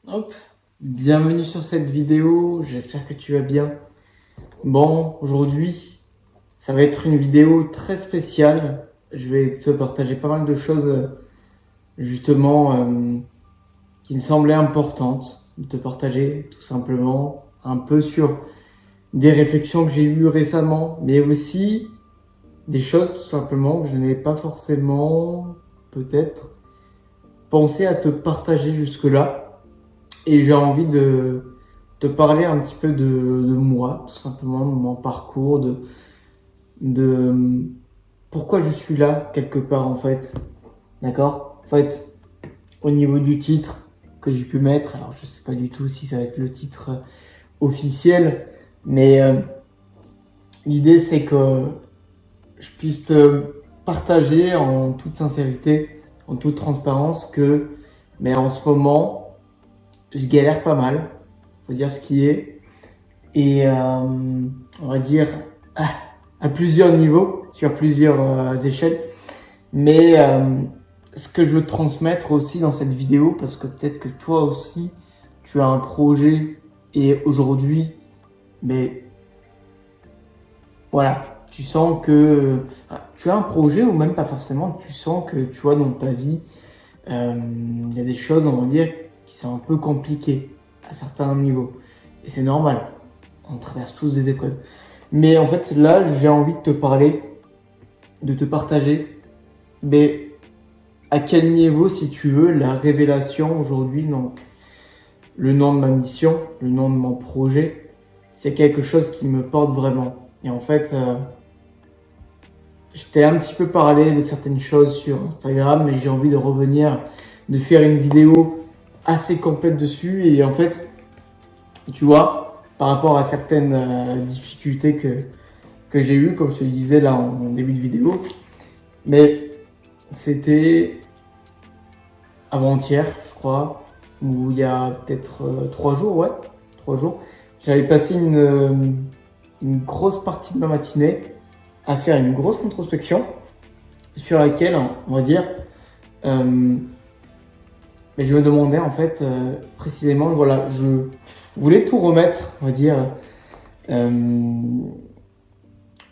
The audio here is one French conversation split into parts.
Hop, bienvenue sur cette vidéo, j'espère que tu vas bien. Bon, aujourd'hui, ça va être une vidéo très spéciale. Je vais te partager pas mal de choses, justement, qui me semblaient importantes de te partager, tout simplement, un peu sur des réflexions que j'ai eues récemment, mais aussi des choses, tout simplement, que je n'avais pas forcément, peut-être, pensé à te partager jusque-là. Et j'ai envie de te parler un petit peu de moi, tout simplement, de mon parcours, de pourquoi je suis là, quelque part, en fait. D'accord? En fait, au niveau du titre que j'ai pu mettre, alors je sais pas du tout si ça va être le titre officiel, mais l'idée c'est que je puisse te partager en toute sincérité, en toute transparence, que mais en ce moment, je galère pas mal, faut dire ce qui est. Et on va dire à plusieurs niveaux, sur plusieurs échelles. Mais ce que je veux te transmettre aussi dans cette vidéo, parce que peut-être que toi aussi, tu as un projet et aujourd'hui, mais voilà, tu sens que tu as un projet ou même pas forcément, tu sens que tu vois dans ta vie, il y a des choses, on va dire, qui sont un peu compliquées à certains niveaux. Et c'est normal, on traverse tous des épreuves. Mais en fait, là, j'ai envie de te parler, de te partager, mais à quel niveau, si tu veux, la révélation aujourd'hui, donc le nom de ma mission, le nom de mon projet, c'est quelque chose qui me porte vraiment. Et en fait, je t'ai un petit peu parlé de certaines choses sur Instagram, mais j'ai envie de revenir, de faire une vidéo assez complète dessus. Et en fait, tu vois, par rapport à certaines difficultés que j'ai eues, comme je te le disais là en début de vidéo, mais c'était avant-hier, je crois, ou il y a peut-être 3 jours, ouais, 3 jours. J'avais passé une grosse partie de ma matinée à faire une grosse introspection sur laquelle, on va dire, mais je me demandais en fait précisément, voilà, je voulais tout remettre, on va dire, euh,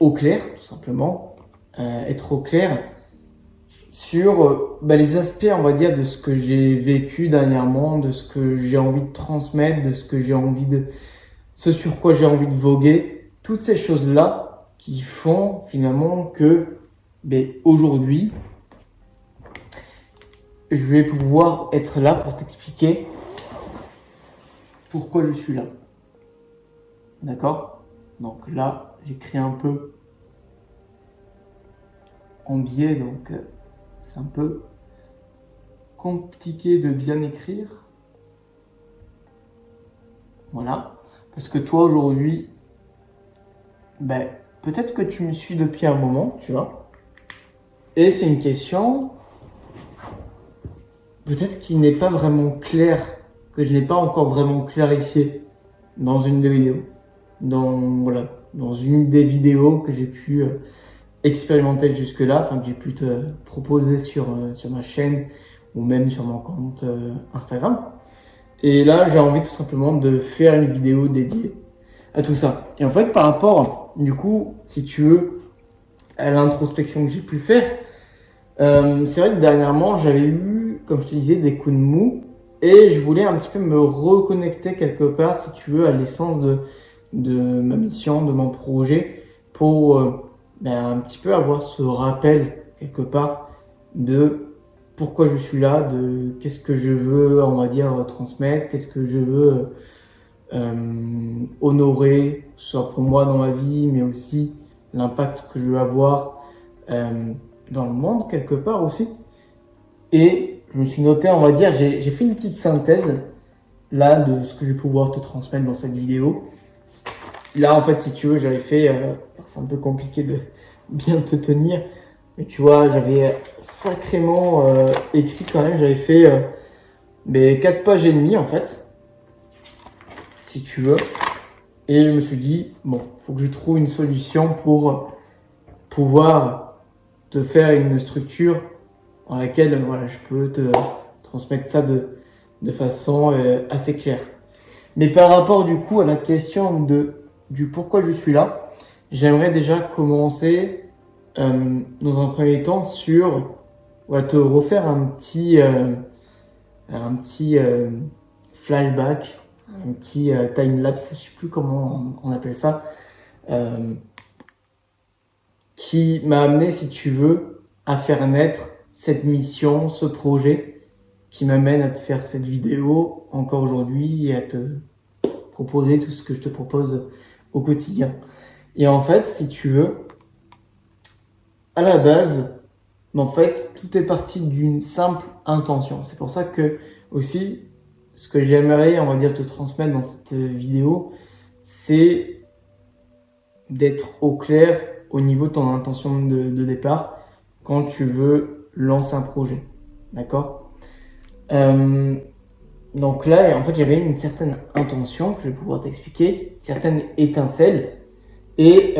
au clair, tout simplement, être au clair sur les aspects, on va dire, de ce que j'ai vécu dernièrement, de ce que j'ai envie de transmettre, de ce que j'ai envie de, ce sur quoi j'ai envie de voguer, toutes ces choses-là qui font finalement que aujourd'hui, je vais pouvoir être là pour t'expliquer pourquoi je suis là. D'accord? Donc là, j'écris un peu en biais, donc c'est un peu compliqué de bien écrire. Voilà. Parce que toi, aujourd'hui, peut-être que tu me suis depuis un moment, tu vois. Et c'est une question, peut-être qui n'est pas vraiment claire, que je n'ai pas encore vraiment clarifiée dans une des vidéos. Dans une des vidéos que j'ai pu expérimenter jusque-là, enfin que j'ai pu te proposer sur ma chaîne ou même sur mon compte Instagram. Et là, j'ai envie tout simplement de faire une vidéo dédiée à tout ça. Et en fait, par rapport, du coup, si tu veux, à l'introspection que j'ai pu faire, c'est vrai que dernièrement, j'avais eu, comme je te disais, des coups de mou. Et je voulais un petit peu me reconnecter quelque part, si tu veux, à l'essence de ma mission, de mon projet, pour un petit peu avoir ce rappel, quelque part, de pourquoi je suis là, de qu'est-ce que je veux, on va dire, transmettre, qu'est-ce que je veux honorer, soit pour moi dans ma vie, mais aussi l'impact que je veux avoir dans le monde quelque part aussi. Et je me suis noté, on va dire, j'ai fait une petite synthèse là de ce que je vais pouvoir te transmettre dans cette vidéo. Là, en fait, si tu veux, j'avais fait, c'est un peu compliqué de bien te tenir, mais tu vois, j'avais sacrément écrit quand même, j'avais fait 4 pages et demie en fait, si tu veux. Et je me suis dit, bon, faut que je trouve une solution pour pouvoir te faire une structure dans laquelle voilà, je peux te transmettre ça de de façon assez claire. Mais par rapport du coup à la question du pourquoi je suis là, j'aimerais déjà commencer dans un premier temps sur te refaire un petit flashback, un petit time-lapse, je sais plus comment on appelle ça, qui m'a amené, si tu veux, à faire naître cette mission, ce projet, qui m'amène à te faire cette vidéo encore aujourd'hui et à te proposer tout ce que je te propose au quotidien. Et en fait, si tu veux, à la base, en fait, tout est parti d'une simple intention. C'est pour ça que aussi, ce que j'aimerais, on va dire, te transmettre dans cette vidéo, c'est d'être au clair au niveau de ton intention de départ quand tu veux lancer un projet. D'accord? Donc là, en fait, j'avais une certaine intention que je vais pouvoir t'expliquer, une certaine étincelle. Et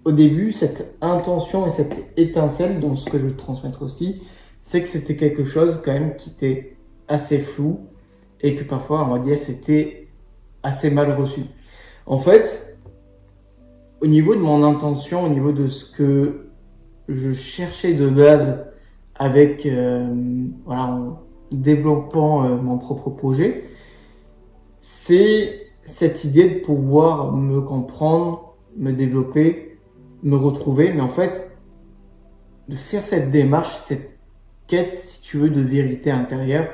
au début, cette intention et cette étincelle, donc ce que je veux te transmettre aussi, c'est que c'était quelque chose quand même qui était assez flou et que parfois, on va dire, c'était assez mal reçu. En fait, au niveau de mon intention, au niveau de ce que je cherchais de base avec, en développant mon propre projet, c'est cette idée de pouvoir me comprendre, me développer, me retrouver, mais en fait, de faire cette démarche, cette quête, si tu veux, de vérité intérieure,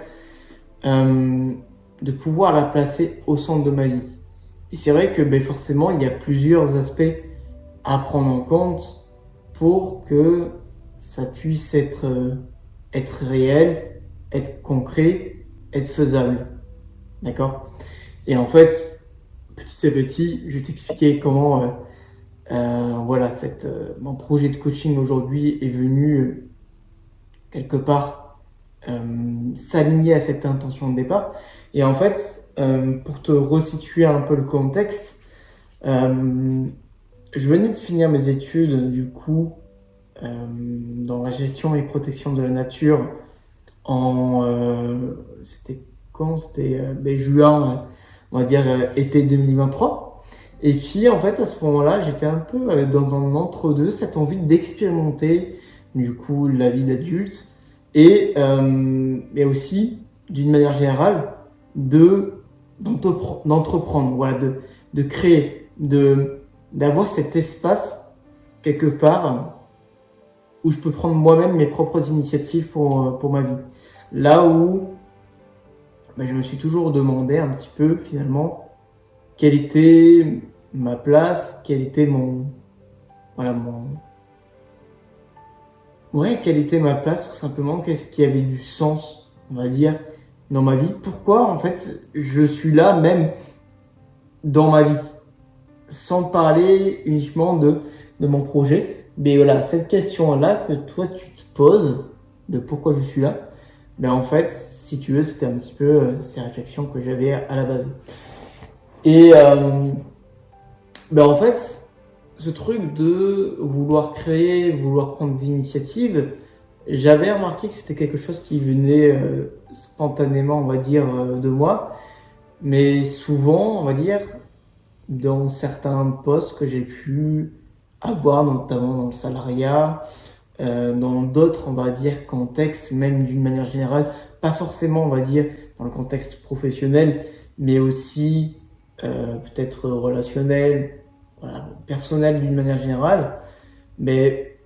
de pouvoir la placer au centre de ma vie. Et c'est vrai que forcément, il y a plusieurs aspects à prendre en compte pour que ça puisse être réel, être concret, être faisable. D'accord? Et en fait, petit à petit, je vais t'expliquer comment mon projet de coaching aujourd'hui est venu quelque part s'aligner à cette intention de départ. Et en fait, pour te resituer un peu le contexte, je venais de finir mes études du coup dans la gestion et protection de la nature c'était quand? C'était juin, on va dire été 2023. Et puis en fait à ce moment-là, j'étais un peu dans un entre-deux, cette envie d'expérimenter du coup la vie d'adulte et aussi d'une manière générale d'entreprendre, voilà, de créer, d'avoir cet espace quelque part où je peux prendre moi-même mes propres initiatives pour ma vie. Là où je me suis toujours demandé un petit peu finalement quelle était ma place, quelle était quelle était ma place tout simplement, qu'est-ce qui avait du sens, on va dire, dans ma vie. Pourquoi en fait je suis là même dans ma vie, sans parler uniquement de mon projet. Mais voilà, cette question-là que toi tu te poses, de pourquoi je suis là, en fait, si tu veux, c'était un petit peu ces réflexions que j'avais à la base. Et en fait, ce truc de vouloir créer, vouloir prendre des initiatives, j'avais remarqué que c'était quelque chose qui venait spontanément, on va dire, de moi. Mais souvent, on va dire, dans certains postes que j'ai pu avoir, notamment dans le salariat, dans d'autres, on va dire, contextes, même d'une manière générale, pas forcément, on va dire, dans le contexte professionnel, mais aussi peut-être relationnel, voilà, personnel d'une manière générale. Mais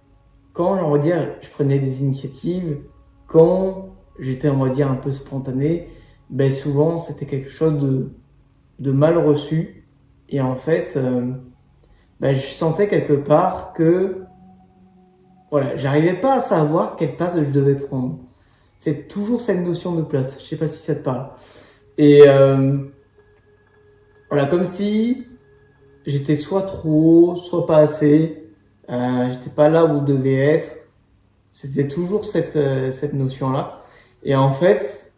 quand, on va dire, je prenais des initiatives, quand j'étais, on va dire, un peu spontané, souvent, c'était quelque chose de mal reçu. Et en fait, je sentais quelque part que j'arrivais pas à savoir quelle place je devais prendre. C'est toujours cette notion de place. Je sais pas si ça te parle. Et comme si j'étais soit trop, soit pas assez. J'étais pas là où je devais être. C'était toujours cette notion-là. Et en fait,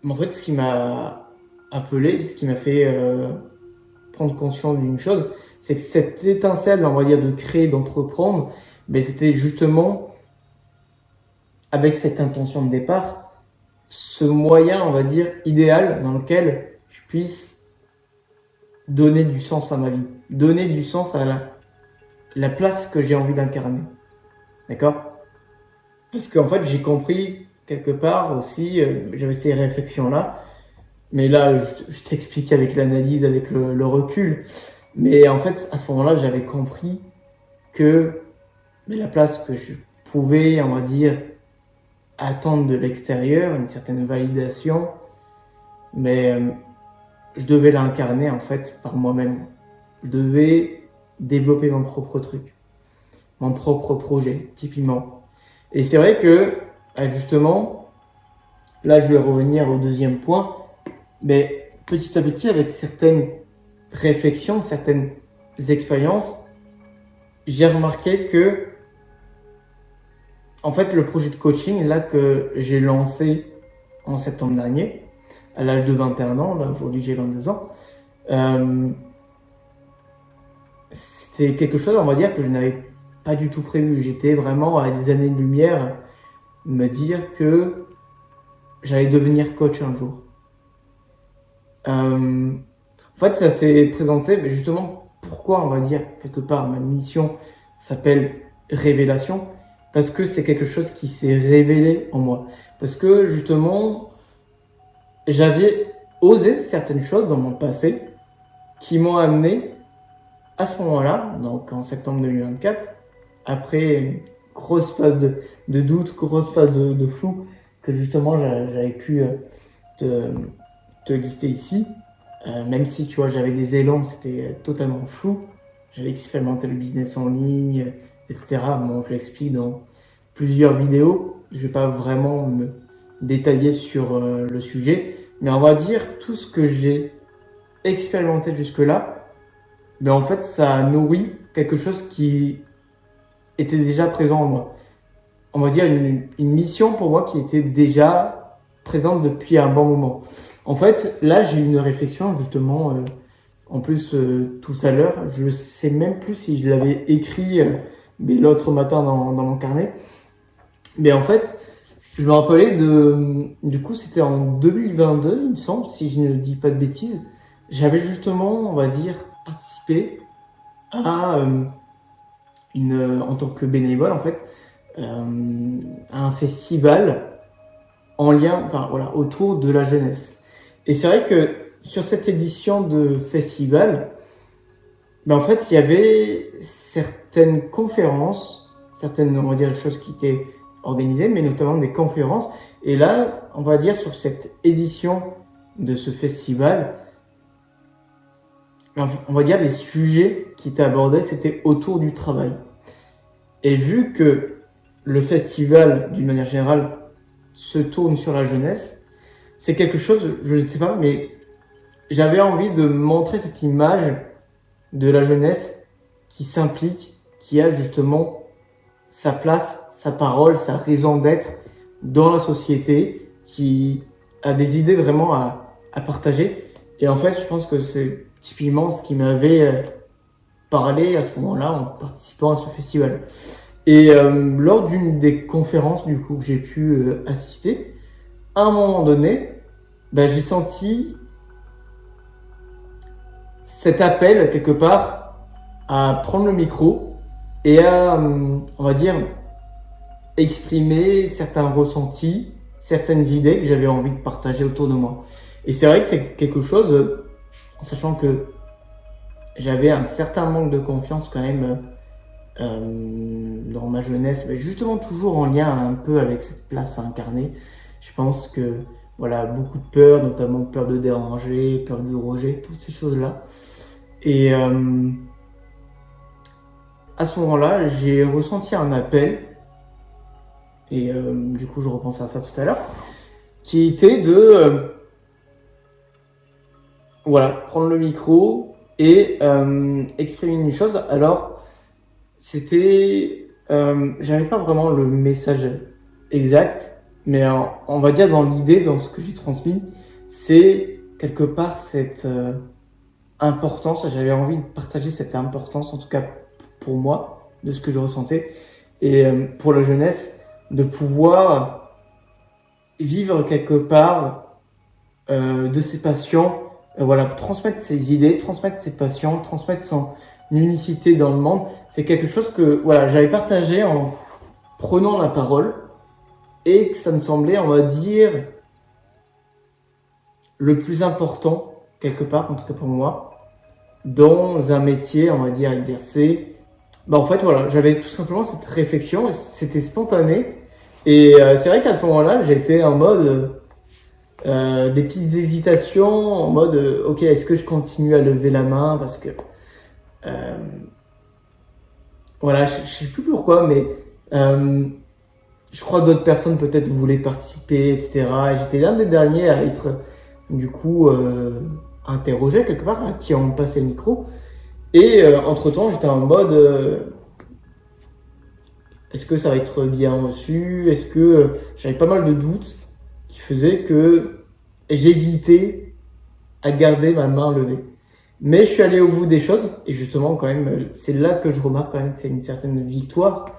ce qui m'a appelé, ce qui m'a fait prendre conscience d'une chose, c'est que cette étincelle, on va dire, de créer, d'entreprendre, c'était justement avec cette intention de départ, ce moyen, on va dire, idéal dans lequel je puisse donner du sens à ma vie, donner du sens à la place que j'ai envie d'incarner. D'accord? Parce qu'en fait, j'ai compris quelque part aussi, j'avais ces réflexions-là, mais là, je t'explique avec l'analyse, avec le recul. Mais en fait, à ce moment-là, j'avais compris que la place que je pouvais, on va dire, attendre de l'extérieur, une certaine validation, mais je devais l'incarner en fait par moi-même. Je devais développer mon propre truc, mon propre projet, typiquement. Et c'est vrai que, justement, là je vais revenir au deuxième point, mais petit à petit, avec certaines réflexions, certaines expériences, j'ai remarqué que, en fait, le projet de coaching, là, que j'ai lancé en septembre dernier, à l'âge de 21 ans, là, aujourd'hui j'ai 22 ans, c'était quelque chose, on va dire, que je n'avais pas du tout prévu. J'étais vraiment à des années-lumière me dire que j'allais devenir coach un jour. En fait, ça s'est présenté, mais justement, pourquoi, on va dire, quelque part, ma mission s'appelle révélation, parce que c'est quelque chose qui s'est révélé en moi. Parce que, justement, j'avais osé certaines choses dans mon passé qui m'ont amené à ce moment-là, donc en septembre 2024, après une grosse phase de doute, grosse phase de flou, que justement j'avais pu te lister ici, même si tu vois j'avais des élans, c'était totalement flou. J'avais expérimenté le business en ligne, etc. Bon, je l'explique dans plusieurs vidéos. Je ne vais pas vraiment me détailler sur le sujet, mais on va dire tout ce que j'ai expérimenté jusque-là, mais en fait ça a nourri quelque chose qui était déjà présent en moi. On va dire une mission pour moi qui était déjà présente depuis un bon moment. En fait, là, j'ai eu une réflexion justement, en plus tout à l'heure, je sais même plus si je l'avais écrit mais l'autre matin dans mon carnet. Mais en fait, je me rappelais du coup, c'était en 2022, il me semble, si je ne dis pas de bêtises. J'avais justement, on va dire, participé à en tant que bénévole en fait, à un festival en lien, enfin, voilà, autour de la jeunesse. Et c'est vrai que sur cette édition de festival, en fait, il y avait certaines conférences, certaines, on va dire, choses qui étaient organisées, mais notamment des conférences. Et là, on va dire, sur cette édition de ce festival, on va dire, les sujets qui étaient abordés, c'était autour du travail. Et vu que le festival, d'une manière générale, se tourne sur la jeunesse, c'est quelque chose, je ne sais pas, mais j'avais envie de montrer cette image de la jeunesse qui s'implique, qui a justement sa place, sa parole, sa raison d'être dans la société, qui a des idées vraiment à partager. Et en fait, je pense que c'est typiquement ce qui m'avait parlé à ce moment-là en participant à ce festival. Et lors d'une des conférences du coup que j'ai pu assister, à un moment donné, j'ai senti cet appel quelque part à prendre le micro et à, on va dire, exprimer certains ressentis, certaines idées que j'avais envie de partager autour de moi. Et c'est vrai que c'est quelque chose, en sachant que j'avais un certain manque de confiance quand même dans ma jeunesse, mais justement toujours en lien un peu avec cette place à incarner. Je pense que voilà, beaucoup de peur, notamment peur de déranger, peur du rejet, toutes ces choses-là. Et à ce moment-là, j'ai ressenti un appel, et du coup je repense à ça tout à l'heure, qui était de voilà, prendre le micro et exprimer une chose. Alors, c'était, j'avais pas vraiment le message exact, mais on va dire dans l'idée, dans ce que j'ai transmis, c'est quelque part cette importance. J'avais envie de partager cette importance, en tout cas pour moi, de ce que je ressentais, et pour la jeunesse, de pouvoir vivre quelque part de ses passions, voilà, transmettre ses idées, transmettre ses passions, transmettre son unicité dans le monde. C'est quelque chose que voilà, j'avais partagé en prenant la parole et que ça me semblait, on va dire, le plus important, quelque part, en tout cas pour moi, dans un métier, on va dire, exercé. En fait, voilà, j'avais tout simplement cette réflexion, et c'était spontané. Et c'est vrai qu'à ce moment-là, j'étais en mode des petites hésitations, en mode ok, est-ce que je continue à lever la main parce que euh, voilà, je sais plus pourquoi, mais je crois que d'autres personnes peut-être voulaient participer, etc. Et j'étais l'un des derniers à être du coup interrogé quelque part, à qui on passait le micro. Et entre-temps, j'étais en mode est-ce que ça va être bien reçu? Est-ce que j'avais pas mal de doutes qui faisaient que j'hésitais à garder ma main levée. Mais je suis allé au bout des choses et justement quand même c'est là que je remarque quand même que c'est une certaine victoire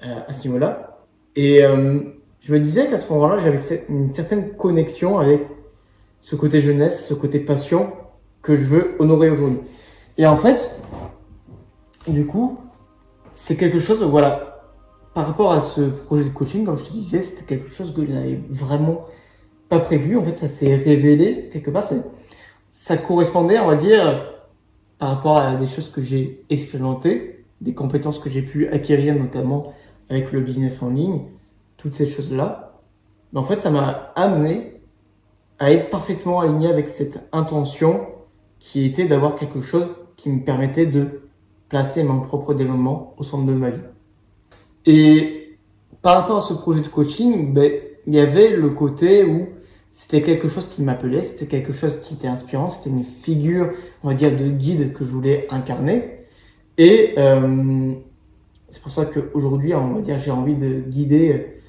à ce niveau-là. Et je me disais qu'à ce moment-là j'avais une certaine connexion avec ce côté jeunesse, ce côté passion que je veux honorer aujourd'hui. Et en fait, du coup, c'est quelque chose, voilà, par rapport à ce projet de coaching, comme je te disais, c'était quelque chose que je n'avais vraiment pas prévu. En fait, ça s'est révélé quelque part. Ça correspondait, on va dire, par rapport à des choses que j'ai expérimentées, des compétences que j'ai pu acquérir, notamment avec le business en ligne, toutes ces choses-là. Mais en fait, ça m'a amené à être parfaitement aligné avec cette intention qui était d'avoir quelque chose qui me permettait de placer mon propre développement au centre de ma vie. Et par rapport à ce projet de coaching, il y avait le côté où c'était quelque chose qui m'appelait, c'était quelque chose qui était inspirant, c'était une figure, on va dire, de guide que je voulais incarner. Et c'est pour ça qu'aujourd'hui, on va dire, j'ai envie de guider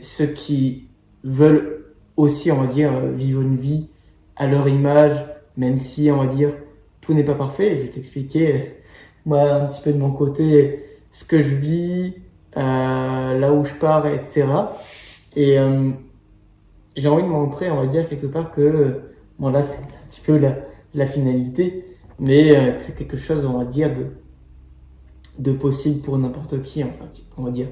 ceux qui veulent aussi, on va dire, vivre une vie à leur image, même si, on va dire, tout n'est pas parfait. Je vais t'expliquer, moi, un petit peu de mon côté, ce que je vis, là où je pars, etc. Et j'ai envie de montrer, on va dire, quelque part que, bon là, c'est un petit peu la finalité, mais que c'est quelque chose, on va dire, de possible pour n'importe qui, enfin, on va dire.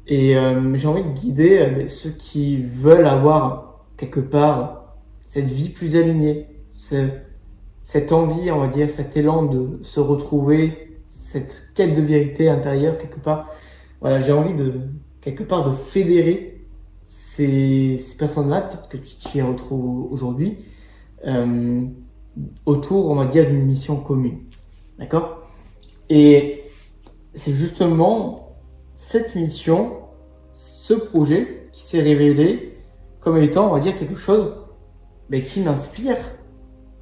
Et j'ai envie de guider ceux qui veulent avoir, quelque part, cette vie plus alignée, cette envie, on va dire, cet élan de se retrouver, cette quête de vérité intérieure, quelque part. Voilà, j'ai envie de, quelque part, de fédérer ces personnes-là, peut-être que tu t'y retrouves aujourd'hui, euh, autour, on va dire, d'une mission commune. D'accord? Et c'est justement cette mission, ce projet qui s'est révélé comme étant, on va dire, quelque chose qui m'inspire,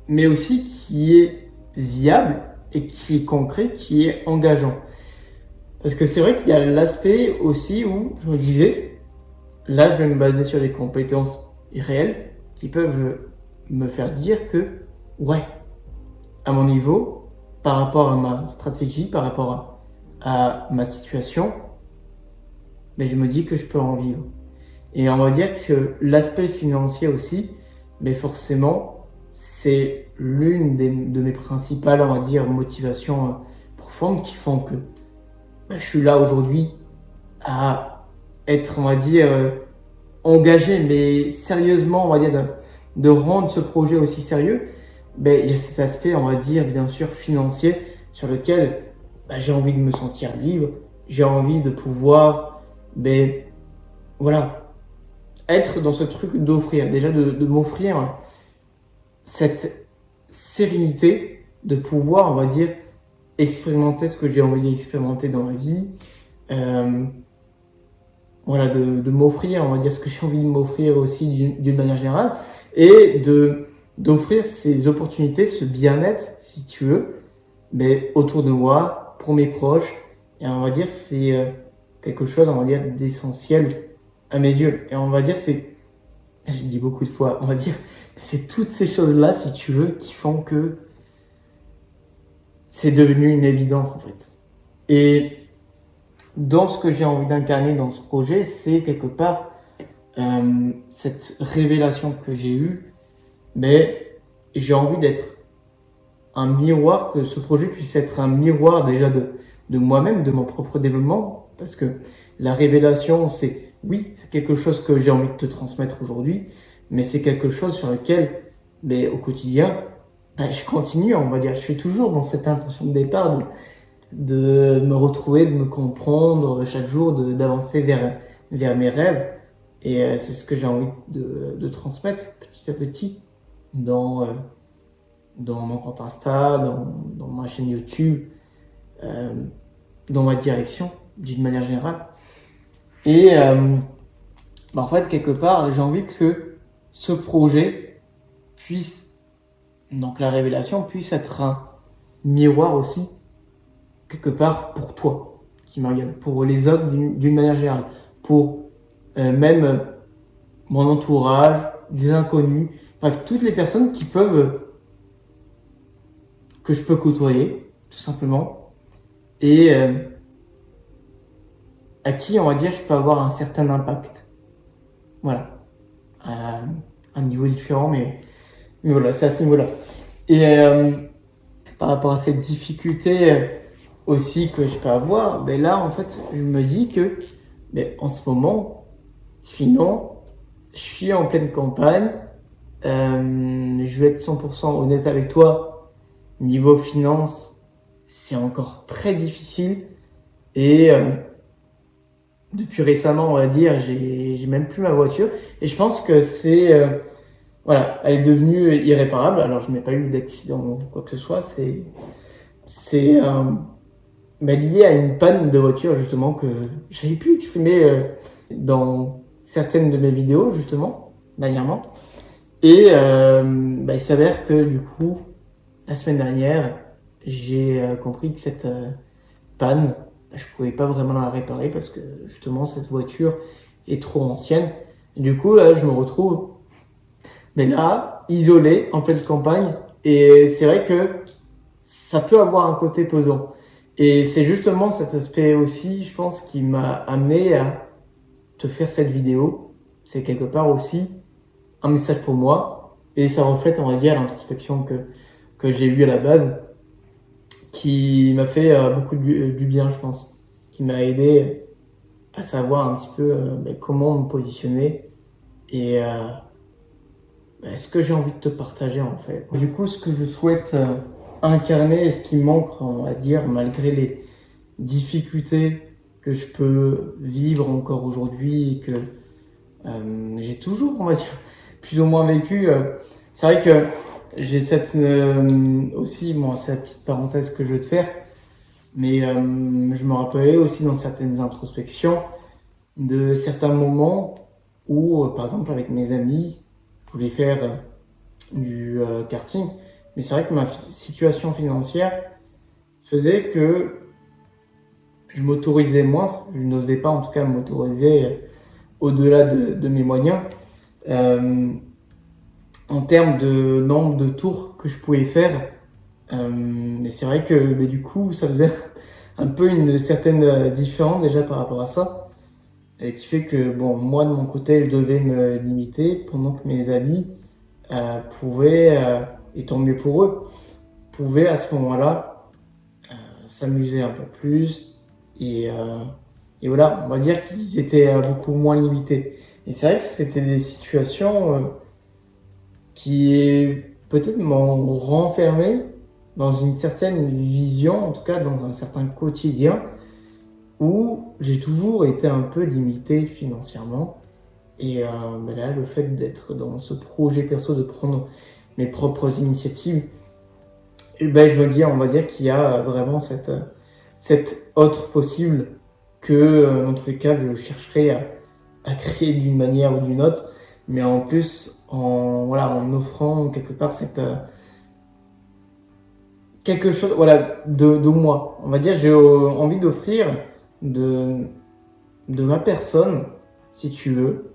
mais aussi qui est viable et qui est concret, qui est engageant. Parce que c'est vrai qu'il y a l'aspect aussi où je me disais, là je vais me baser sur des compétences réelles qui peuvent me faire dire que, ouais, à mon niveau, par rapport à ma stratégie, par rapport à ma situation, mais je me dis que je peux en vivre. Et on va dire que l'aspect financier aussi, mais forcément, c'est l'une de mes principales, on va dire, motivations profondes qui font que je suis là aujourd'hui à être, on va dire, engagé, mais sérieusement, on va dire, de rendre ce projet aussi sérieux. Il y a cet aspect, on va dire, bien sûr, financier, sur lequel j'ai envie de me sentir libre, j'ai envie de pouvoir, voilà, être dans ce truc d'offrir, déjà de m'offrir cette sérénité, de pouvoir, on va dire, expérimenter ce que j'ai envie d'expérimenter dans ma vie, voilà, de m'offrir, on va dire, ce que j'ai envie de m'offrir aussi d'une manière générale, et d'offrir ces opportunités, ce bien-être, si tu veux, mais autour de moi, pour mes proches, et on va dire, c'est quelque chose, on va dire, d'essentiel à mes yeux. Et on va dire, je dis beaucoup de fois, on va dire, c'est toutes ces choses-là, si tu veux, qui font que c'est devenu une évidence, en fait. Et dans ce que j'ai envie d'incarner dans ce projet, c'est quelque part cette révélation que j'ai eue, mais j'ai envie d'être un miroir, que ce projet puisse être un miroir déjà de moi-même, de mon propre développement, parce que la révélation, oui, c'est quelque chose que j'ai envie de te transmettre aujourd'hui, mais c'est quelque chose sur lequel, mais au quotidien, je continue, on va dire, je suis toujours dans cette intention de départ de me retrouver, de me comprendre chaque jour, d'avancer vers mes rêves. Et c'est ce que j'ai envie de transmettre petit à petit dans mon compte Insta, dans ma chaîne YouTube, dans ma direction, d'une manière générale. Et en fait, quelque part, j'ai envie que ce projet puisse, donc la révélation, puisse être un miroir aussi, quelque part, pour toi, qui me regarde, pour les autres d'une manière générale, pour même mon entourage, des inconnus, bref, toutes les personnes que je peux côtoyer, tout simplement, et à qui, on va dire, je peux avoir un certain impact. Voilà. À un niveau différent, mais voilà, c'est à ce niveau-là. Et par rapport à cette difficulté aussi que je peux avoir, là, en fait, je me dis que en ce moment, sinon, je suis en pleine campagne. Je vais être 100% honnête avec toi. Niveau finance, c'est encore très difficile. Et depuis récemment, on va dire, j'ai même plus ma voiture. Et je pense que voilà, elle est devenue irréparable. Alors, je n'ai pas eu d'accident ou quoi que ce soit. C'est lié à une panne de voiture, justement, que j'avais pu exprimer dans certaines de mes vidéos, justement, dernièrement. Et il s'avère que, du coup, la semaine dernière, j'ai compris que cette panne, je pouvais pas vraiment la réparer parce que justement cette voiture est trop ancienne. Et du coup, là, je me retrouve là, isolé, en pleine campagne. Et c'est vrai que ça peut avoir un côté pesant. Et c'est justement cet aspect aussi, je pense, qui m'a amené à te faire cette vidéo. C'est quelque part aussi un message pour moi. Et ça reflète, on va dire, l'introspection que j'ai eue à la base, qui m'a fait beaucoup du bien, je pense. Qui m'a aidé à savoir un petit peu comment me positionner et ce que j'ai envie de te partager, en fait. Du coup, ce que je souhaite incarner et ce qui manque, on va dire, malgré les difficultés que je peux vivre encore aujourd'hui et que j'ai toujours, on va dire, plus ou moins vécu. C'est vrai que j'ai cette aussi, bon, c'est la petite parenthèse que je vais te faire, mais je me rappelais aussi dans certaines introspections de certains moments où, par exemple, avec mes amis, je voulais faire du karting, mais c'est vrai que ma situation financière faisait que je m'autorisais moins, je n'osais pas en tout cas m'autoriser au-delà de mes moyens. En termes de nombre de tours que je pouvais faire, mais c'est vrai que du coup ça faisait un peu une certaine différence déjà par rapport à ça, et qui fait que bon, moi de mon côté je devais me limiter pendant que mes amis pouvaient, et tant mieux pour eux, pouvaient à ce moment-là s'amuser un peu plus et voilà, on va dire qu'ils étaient beaucoup moins limités. Et c'est vrai que c'était des situations qui peut-être m'ont renfermé dans une certaine vision, en tout cas dans un certain quotidien, où j'ai toujours été un peu limité financièrement. Et là, le fait d'être dans ce projet perso, de prendre mes propres initiatives, et je me dis, on va dire qu'il y a vraiment cette autre possible que, dans tous les cas, je chercherai à créer d'une manière ou d'une autre, mais en plus, en offrant quelque part quelque chose de moi. On va dire, j'ai envie d'offrir de ma personne, si tu veux.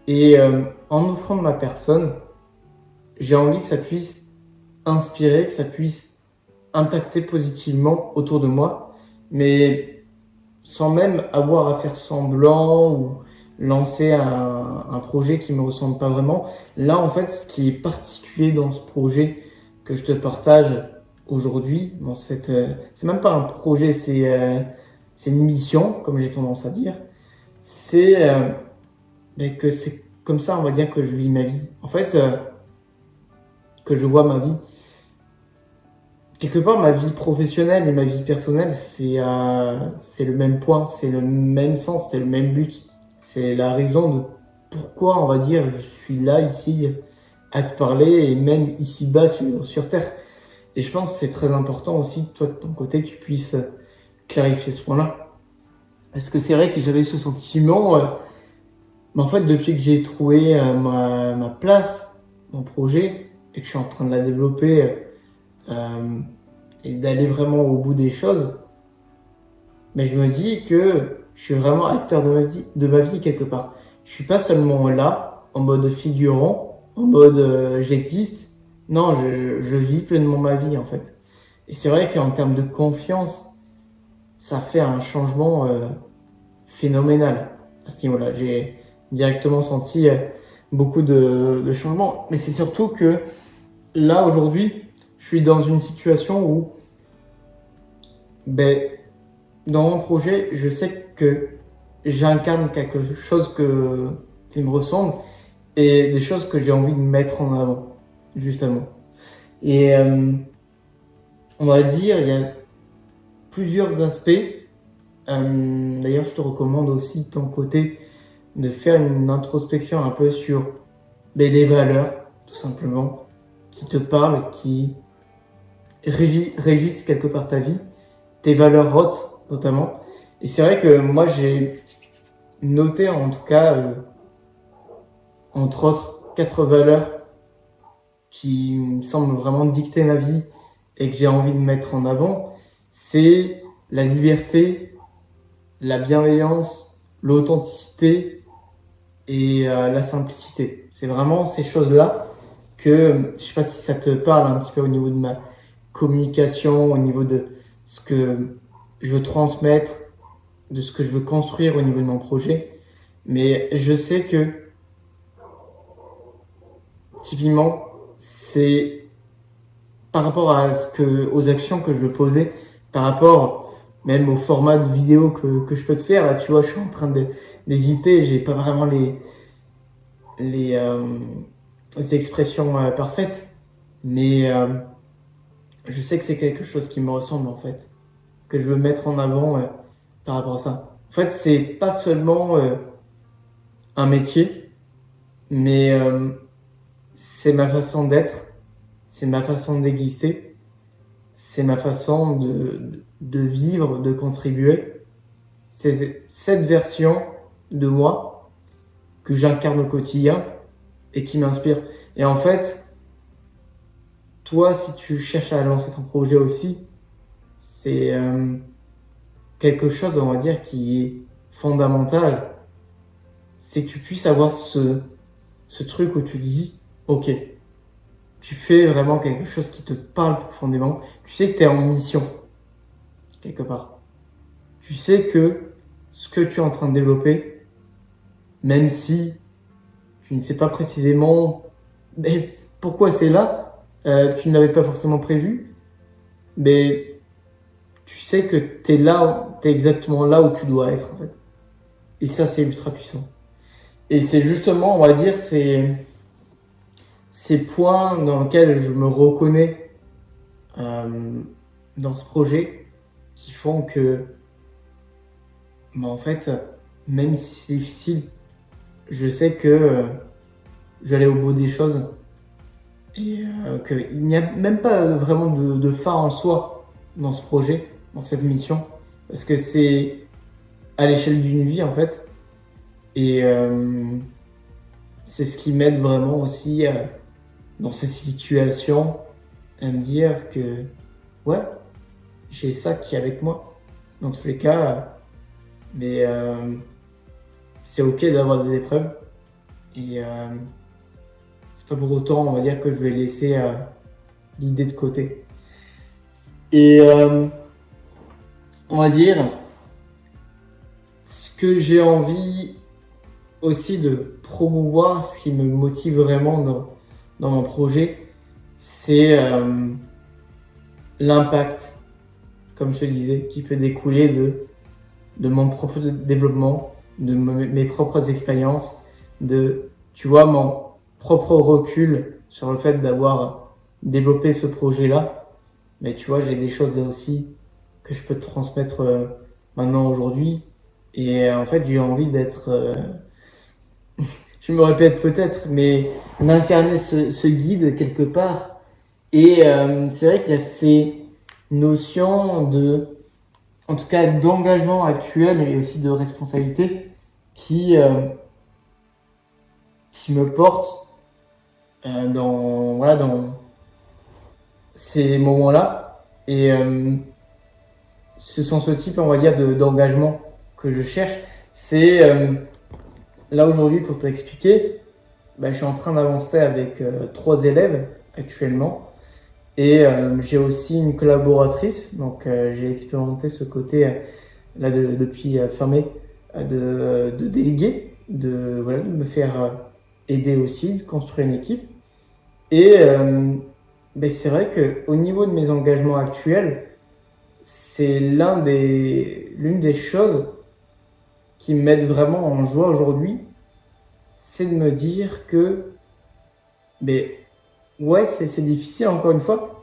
Et en offrant de ma personne, j'ai envie que ça puisse inspirer, que ça puisse impacter positivement autour de moi, mais sans même avoir à faire semblant ou lancer un projet qui me ressemble pas vraiment. Là, en fait, ce qui est particulier dans ce projet que je te partage aujourd'hui, c'est même pas un projet, c'est une mission, comme j'ai tendance à dire. C'est que c'est comme ça, on va dire, que je vis ma vie. En fait, que je vois ma vie. Quelque part, ma vie professionnelle et ma vie personnelle, c'est le même point, c'est le même sens, c'est le même but. C'est la raison de pourquoi, on va dire, je suis là, ici, à te parler, et même ici-bas sur Terre. Et je pense que c'est très important aussi, toi, de ton côté, que tu puisses clarifier ce point-là. Parce que c'est vrai que j'avais ce sentiment, mais en fait, depuis que j'ai trouvé ma place, mon projet, et que je suis en train de la développer, et d'aller vraiment au bout des choses, mais je me dis que je suis vraiment acteur de ma vie quelque part. Je suis pas seulement là, en mode figurant, en mode j'existe. Non, je vis pleinement ma vie en fait. Et c'est vrai qu'en termes de confiance, ça fait un changement phénoménal à ce niveau-là. J'ai directement senti beaucoup de changements. Mais c'est surtout que là, aujourd'hui, je suis dans une situation où, ben, dans mon projet, je sais que j'incarne quelque chose qui me ressemble et des choses que j'ai envie de mettre en avant, justement. Et on va dire, il y a plusieurs aspects. D'ailleurs, je te recommande aussi de ton côté de faire une introspection un peu sur les valeurs, tout simplement, qui te parlent, qui régissent quelque part ta vie, tes valeurs hautes notamment. Et c'est vrai que moi j'ai noté en tout cas, entre autres, 4 valeurs qui me semblent vraiment dicter ma vie et que j'ai envie de mettre en avant. C'est la liberté, la bienveillance, l'authenticité et la simplicité. C'est vraiment ces choses-là que, je sais pas si ça te parle un petit peu au niveau de ma communication, au niveau de ce que je veux transmettre, de ce que je veux construire au niveau de mon projet. Mais je sais que, typiquement, c'est par rapport aux actions que je veux poser, par rapport même au format de vidéo que je peux te faire. Là, tu vois, je suis en train d'hésiter, j'ai pas vraiment les, euh, les expressions parfaites, mais je sais que c'est quelque chose qui me ressemble en fait, que je veux mettre en avant par rapport à ça. En fait, c'est pas seulement un métier, mais c'est ma façon d'être, c'est ma façon d'exister, c'est ma façon de vivre, de contribuer. C'est cette version de moi que j'incarne au quotidien et qui m'inspire. Et en fait, toi, si tu cherches à lancer ton projet aussi, c'est quelque chose, on va dire, qui est fondamental. C'est que tu puisses avoir ce truc où tu te dis, ok, tu fais vraiment quelque chose qui te parle profondément. Tu sais que tu es en mission, quelque part. Tu sais que ce que tu es en train de développer, même si tu ne sais pas précisément mais pourquoi c'est là, tu ne l'avais pas forcément prévu, mais tu sais que tu es là, tu es exactement là où tu dois être en fait. Et ça, c'est ultra puissant. Et c'est justement, on va dire, ces points dans lesquels je me reconnais dans ce projet qui font que, en fait, même si c'est difficile, je sais que je vais aller au bout des choses et qu'il n'y a même pas vraiment de fin en soi dans ce projet, dans cette mission, parce que c'est à l'échelle d'une vie en fait. Et c'est ce qui m'aide vraiment aussi dans ces situations à me dire que ouais, j'ai ça qui est avec moi. Dans tous les cas, mais c'est ok d'avoir des épreuves et c'est pas pour autant, on va dire, que je vais laisser l'idée de côté. Et on va dire ce que j'ai envie aussi de promouvoir ce qui me motive vraiment dans mon projet, c'est l'impact, comme je te disais, qui peut découler de mon propre développement, de mes propres expériences, de, tu vois, mon propre recul sur le fait d'avoir développé ce projet-là. Mais tu vois, j'ai des choses aussi que je peux te transmettre maintenant aujourd'hui. Et en fait, j'ai envie d'être, je me répète peut-être, mais d'incarner ce guide quelque part. Et c'est vrai qu'il y a ces notions de, en tout cas, d'engagement actuel et aussi de responsabilité qui me portent dans ces moments-là. Et ce sont ce type, on va dire, d'engagement que je cherche. C'est là aujourd'hui, pour t'expliquer, je suis en train d'avancer avec 3 élèves actuellement. Et j'ai aussi une collaboratrice, donc j'ai expérimenté ce côté là depuis fin mai de déléguer, de me faire aider aussi, de construire une équipe. Et c'est vrai qu'au niveau de mes engagements actuels, c'est l'une des choses qui m'aide vraiment en joie aujourd'hui, c'est de me dire que, ouais, c'est difficile encore une fois,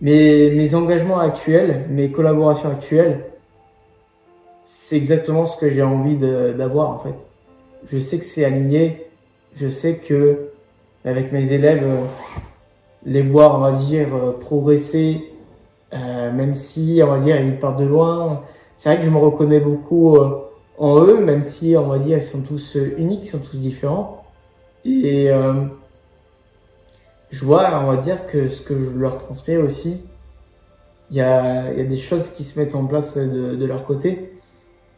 mais mes engagements actuels, mes collaborations actuelles, c'est exactement ce que j'ai envie d'avoir en fait. Je sais que c'est aligné, je sais que avec mes élèves, les voir, on va dire, progresser, même si, on va dire, ils partent de loin. C'est vrai que je me reconnais beaucoup en eux, même si, on va dire, ils sont tous uniques, ils sont tous différents. Et je vois, on va dire, que ce que je leur transmets aussi, il y a des choses qui se mettent en place de leur côté.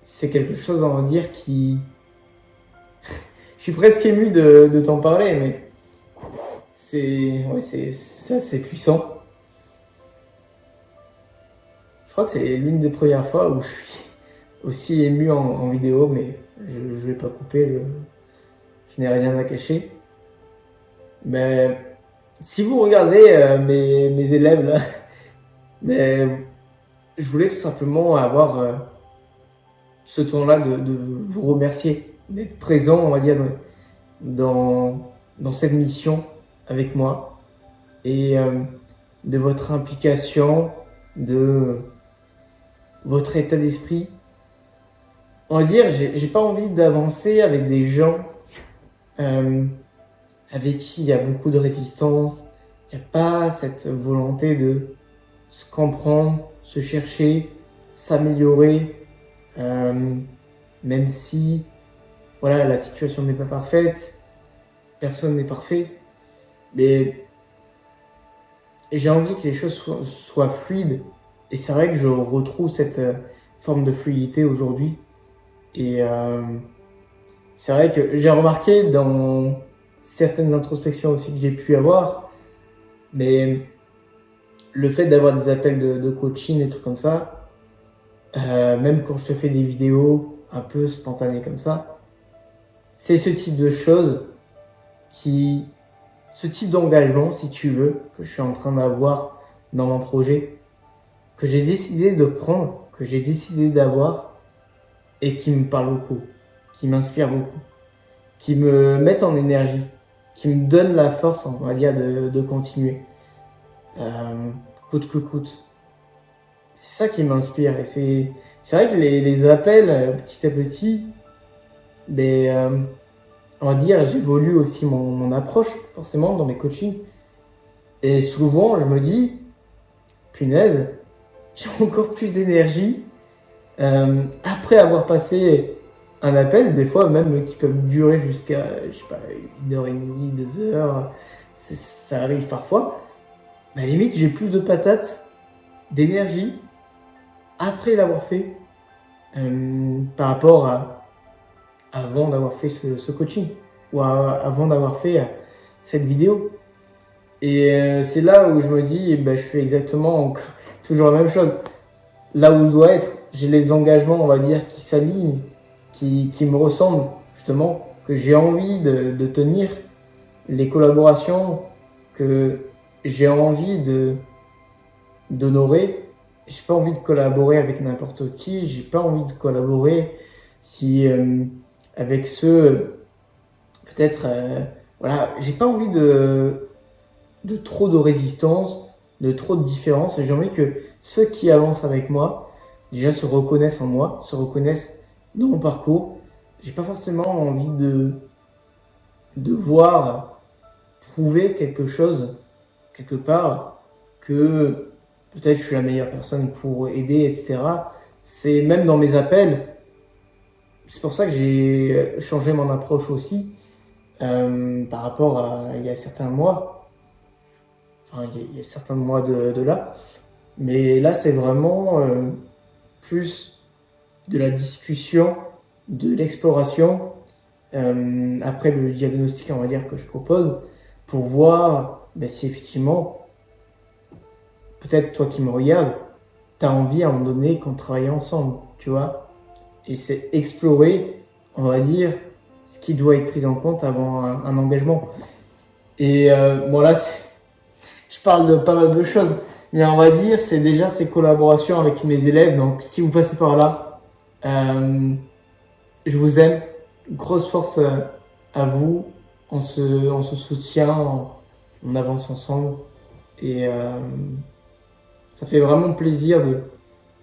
C'est quelque chose, on va dire, qui... Je suis presque ému de t'en parler, mais c'est assez puissant. Je crois que c'est l'une des premières fois où je suis aussi ému en vidéo, mais je ne vais pas couper, je n'ai rien à cacher. Mais si vous regardez mes élèves là, je voulais tout simplement avoir ce temps-là de vous remercier, d'être présent, on va dire, dans cette mission avec moi et de votre implication, de votre état d'esprit. On va dire, j'ai pas envie d'avancer avec des gens avec qui il y a beaucoup de résistance. Il n'y a pas cette volonté de se comprendre, se chercher, s'améliorer, même si voilà, la situation n'est pas parfaite, personne n'est parfait, mais j'ai envie que les choses soient fluides. Et c'est vrai que je retrouve cette forme de fluidité aujourd'hui. Et c'est vrai que j'ai remarqué dans certaines introspections aussi que j'ai pu avoir, mais le fait d'avoir des appels de coaching, des trucs comme ça, même quand je te fais des vidéos un peu spontanées comme ça, c'est ce type de choses ce type d'engagement, si tu veux, que je suis en train d'avoir dans mon projet, que j'ai décidé de prendre, que j'ai décidé d'avoir, et qui me parle beaucoup, qui m'inspire beaucoup, qui me mettent en énergie, qui me donnent la force, on va dire, de continuer, coûte que coûte. C'est ça qui m'inspire, et c'est vrai que les appels, petit à petit, on va dire, j'évolue aussi mon approche, forcément, dans mes coachings. Et souvent, je me dis, punaise, j'ai encore plus d'énergie après avoir passé un appel, des fois même qui peuvent durer jusqu'à, je sais pas, 1h30, 2 heures, ça arrive parfois. Mais à la limite, j'ai plus de patates, d'énergie, après l'avoir fait, par rapport à avant d'avoir fait ce coaching, ou avant d'avoir fait cette vidéo. Et c'est là où je me dis, je fais exactement toujours la même chose. Là où je dois être, j'ai les engagements, on va dire, qui s'alignent, qui me ressemblent, justement. que j'ai envie de tenir, les collaborations que j'ai envie d'honorer. J'ai pas envie de collaborer avec n'importe qui, j'ai pas envie de collaborer si avec ceux peut-être voilà, j'ai pas envie de trop de résistance, de trop de différence, et j'ai envie que ceux qui avancent avec moi déjà se reconnaissent en moi, se reconnaissent dans mon parcours. J'ai pas forcément envie de devoir prouver quelque chose quelque part que peut-être je suis la meilleure personne pour aider, etc. C'est même dans mes appels, c'est pour ça que j'ai changé mon approche aussi par rapport à il y a certains mois, enfin il y a certains mois de là, mais là c'est vraiment plus de la discussion, de l'exploration, après le diagnostic on va dire que je propose, pour voir si effectivement peut-être toi qui me regardes, tu as envie à un moment donné qu'on travaille ensemble, tu vois. Et c'est explorer, on va dire, ce qui doit être pris en compte avant un engagement. Et bon là, je parle de pas mal de choses, mais on va dire, c'est déjà ces collaborations avec mes élèves. Donc si vous passez par là, je vous aime. Grosse force à vous. On se soutient, on avance ensemble. Et ça fait vraiment plaisir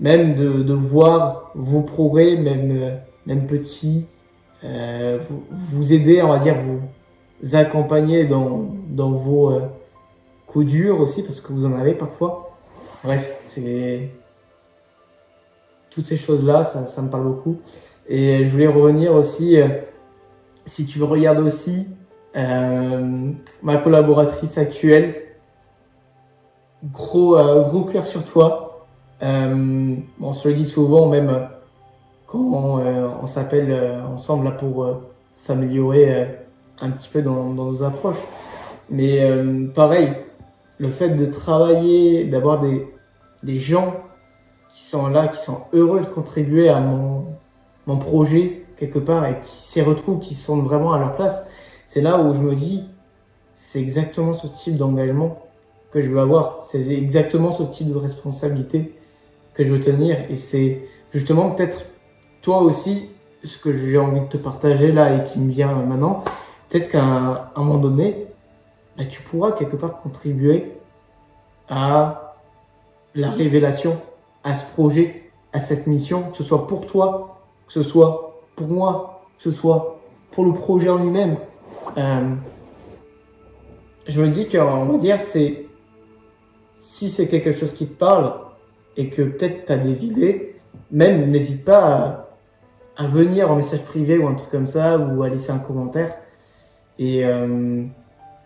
de voir vos progrès, même petits, vous aider, on va dire, vous accompagner dans vos coups durs aussi, parce que vous en avez parfois. Bref, toutes ces choses-là, ça me parle beaucoup. Et je voulais revenir aussi, si tu regardes aussi ma collaboratrice actuelle, gros cœur sur toi. On se le dit souvent, même quand on s'appelle ensemble là pour s'améliorer un petit peu dans nos approches. Mais pareil, le fait de travailler, d'avoir des gens qui sont là, qui sont heureux de contribuer à mon projet quelque part et qui s'y retrouvent, qui sont vraiment à leur place, c'est là où je me dis, c'est exactement ce type d'engagement que je veux avoir. C'est exactement ce type de responsabilité que je veux tenir. Et c'est justement peut-être toi aussi ce que j'ai envie de te partager là et qui me vient maintenant. Peut-être qu'à un moment donné, tu pourras quelque part contribuer à la révélation, à ce projet, à cette mission, que ce soit pour toi, que ce soit pour moi, que ce soit pour le projet en lui-même. Je me dis qu'on va dire, si c'est quelque chose qui te parle et que peut-être tu as des idées, même n'hésite pas à venir en message privé ou un truc comme ça, ou à laisser un commentaire. Et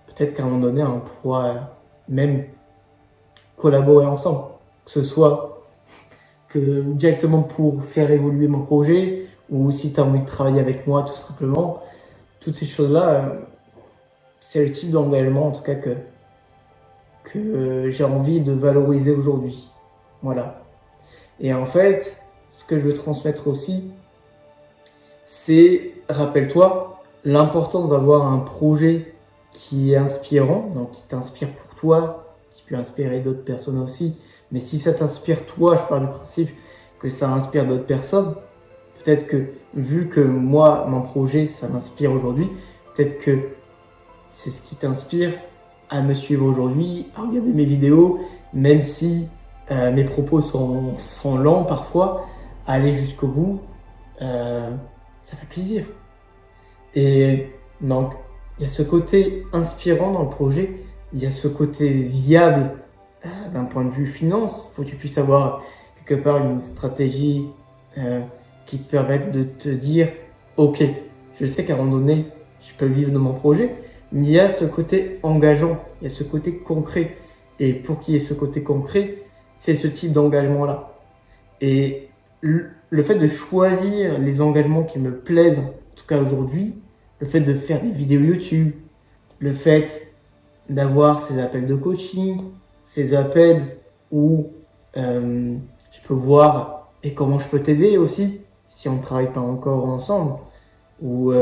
peut-être qu'à un moment donné, on pourra même collaborer ensemble, que ce soit directement pour faire évoluer mon projet, ou si tu as envie de travailler avec moi tout simplement. Toutes ces choses-là, c'est le type d'engagement en tout cas que j'ai envie de valoriser aujourd'hui. Voilà. Et en fait, ce que je veux transmettre aussi, c'est, rappelle-toi, l'importance d'avoir un projet qui est inspirant, donc qui t'inspire pour toi, qui peut inspirer d'autres personnes aussi. Mais si ça t'inspire toi, je pars du principe que ça inspire d'autres personnes. Peut-être que, vu que moi, mon projet, ça m'inspire aujourd'hui, peut-être que c'est ce qui t'inspire à me suivre aujourd'hui, à regarder mes vidéos, même si mes propos sont lents parfois, à aller jusqu'au bout, ça fait plaisir. Et donc, il y a ce côté inspirant dans le projet, il y a ce côté viable d'un point de vue finance. Il faut que tu puisses avoir quelque part une stratégie qui te permette de te dire, ok, je sais qu'à un moment donné, je peux vivre de mon projet, mais il y a ce côté engageant, il y a ce côté concret. Et pour qu'il y ait ce côté concret, c'est ce type d'engagement-là. Et le fait de choisir les engagements qui me plaisent, en tout cas aujourd'hui, le fait de faire des vidéos YouTube, le fait d'avoir ces appels de coaching, ces appels où je peux voir et comment je peux t'aider aussi, si on ne travaille pas encore ensemble, ou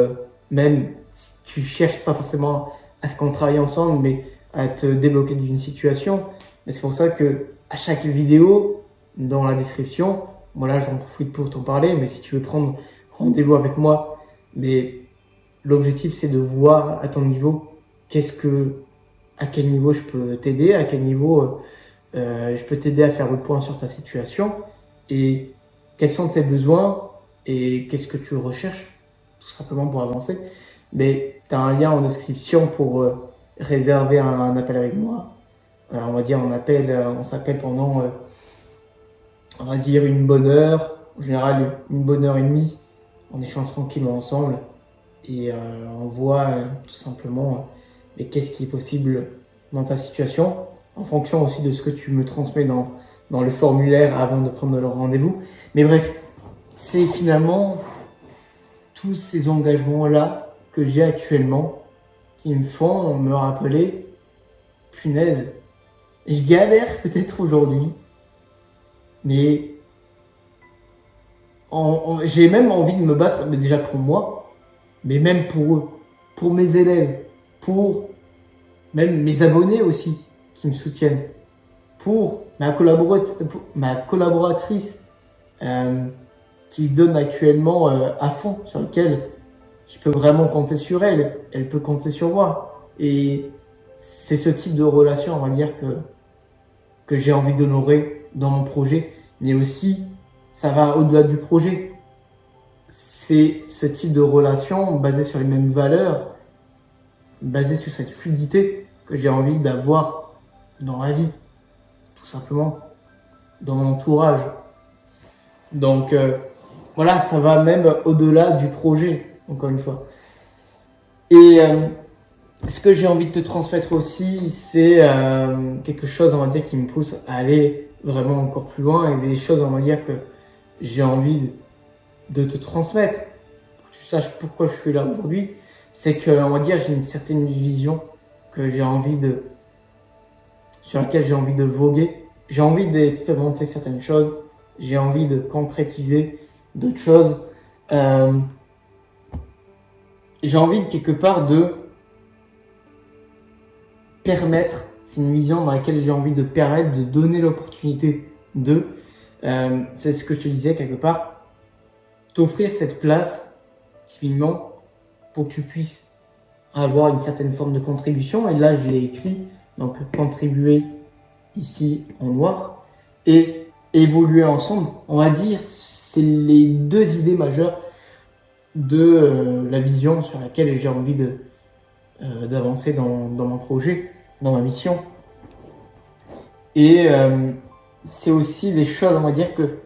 même si tu cherches pas forcément à ce qu'on travaille ensemble, mais à te débloquer d'une situation. Mais c'est pour ça que à chaque vidéo, dans la description, voilà, j'en profite pour t'en parler, mais si tu veux prendre rendez-vous avec moi, mais l'objectif c'est de voir à ton niveau à quel niveau je peux t'aider, à quel niveau je peux t'aider à faire le point sur ta situation et quels sont tes besoins et qu'est-ce que tu recherches tout simplement pour avancer. Mais tu as un lien en description pour réserver un appel avec moi. On va dire on s'appelle pendant on va dire une bonne heure, en général une bonne heure et demie. On échange tranquillement ensemble et on voit tout simplement mais qu'est-ce qui est possible dans ta situation, en fonction aussi de ce que tu me transmets dans le formulaire avant de prendre le rendez-vous. Mais bref, c'est finalement tous ces engagements-là que j'ai actuellement qui me font me rappeler, punaise, je galère peut-être aujourd'hui, mais j'ai même envie de me battre, mais déjà pour moi, mais même pour eux, pour mes élèves, pour même mes abonnés aussi qui me soutiennent, pour ma collaboratrice qui se donne actuellement à fond, sur laquelle je peux vraiment compter sur elle, elle peut compter sur moi. Et c'est ce type de relation, on va dire, que j'ai envie d'honorer dans mon projet, mais aussi, ça va au-delà du projet. C'est ce type de relation basée sur les mêmes valeurs, basée sur cette fluidité que j'ai envie d'avoir dans la vie, tout simplement, dans mon entourage. Donc voilà, ça va même au-delà du projet, encore une fois. Et ce que j'ai envie de te transmettre aussi, c'est quelque chose, on va dire, qui me pousse à aller vraiment encore plus loin et des choses, on va dire, que j'ai envie de te transmettre, pour que tu saches pourquoi je suis là aujourd'hui. C'est que, on va dire, j'ai une certaine vision que j'ai envie sur laquelle j'ai envie de voguer. J'ai envie d'expérimenter certaines choses. J'ai envie de concrétiser d'autres choses. J'ai envie quelque part de permettre, c'est une vision dans laquelle j'ai envie de permettre, de donner l'opportunité c'est ce que je te disais quelque part, t'offrir cette place, typiquement, pour que tu puisses avoir une certaine forme de contribution. Et là, je l'ai écrit, donc contribuer ici en noir et évoluer ensemble. On va dire, c'est les deux idées majeures de la vision sur laquelle j'ai envie d'avancer dans mon projet, dans ma mission. Et c'est aussi des choses, on va dire, que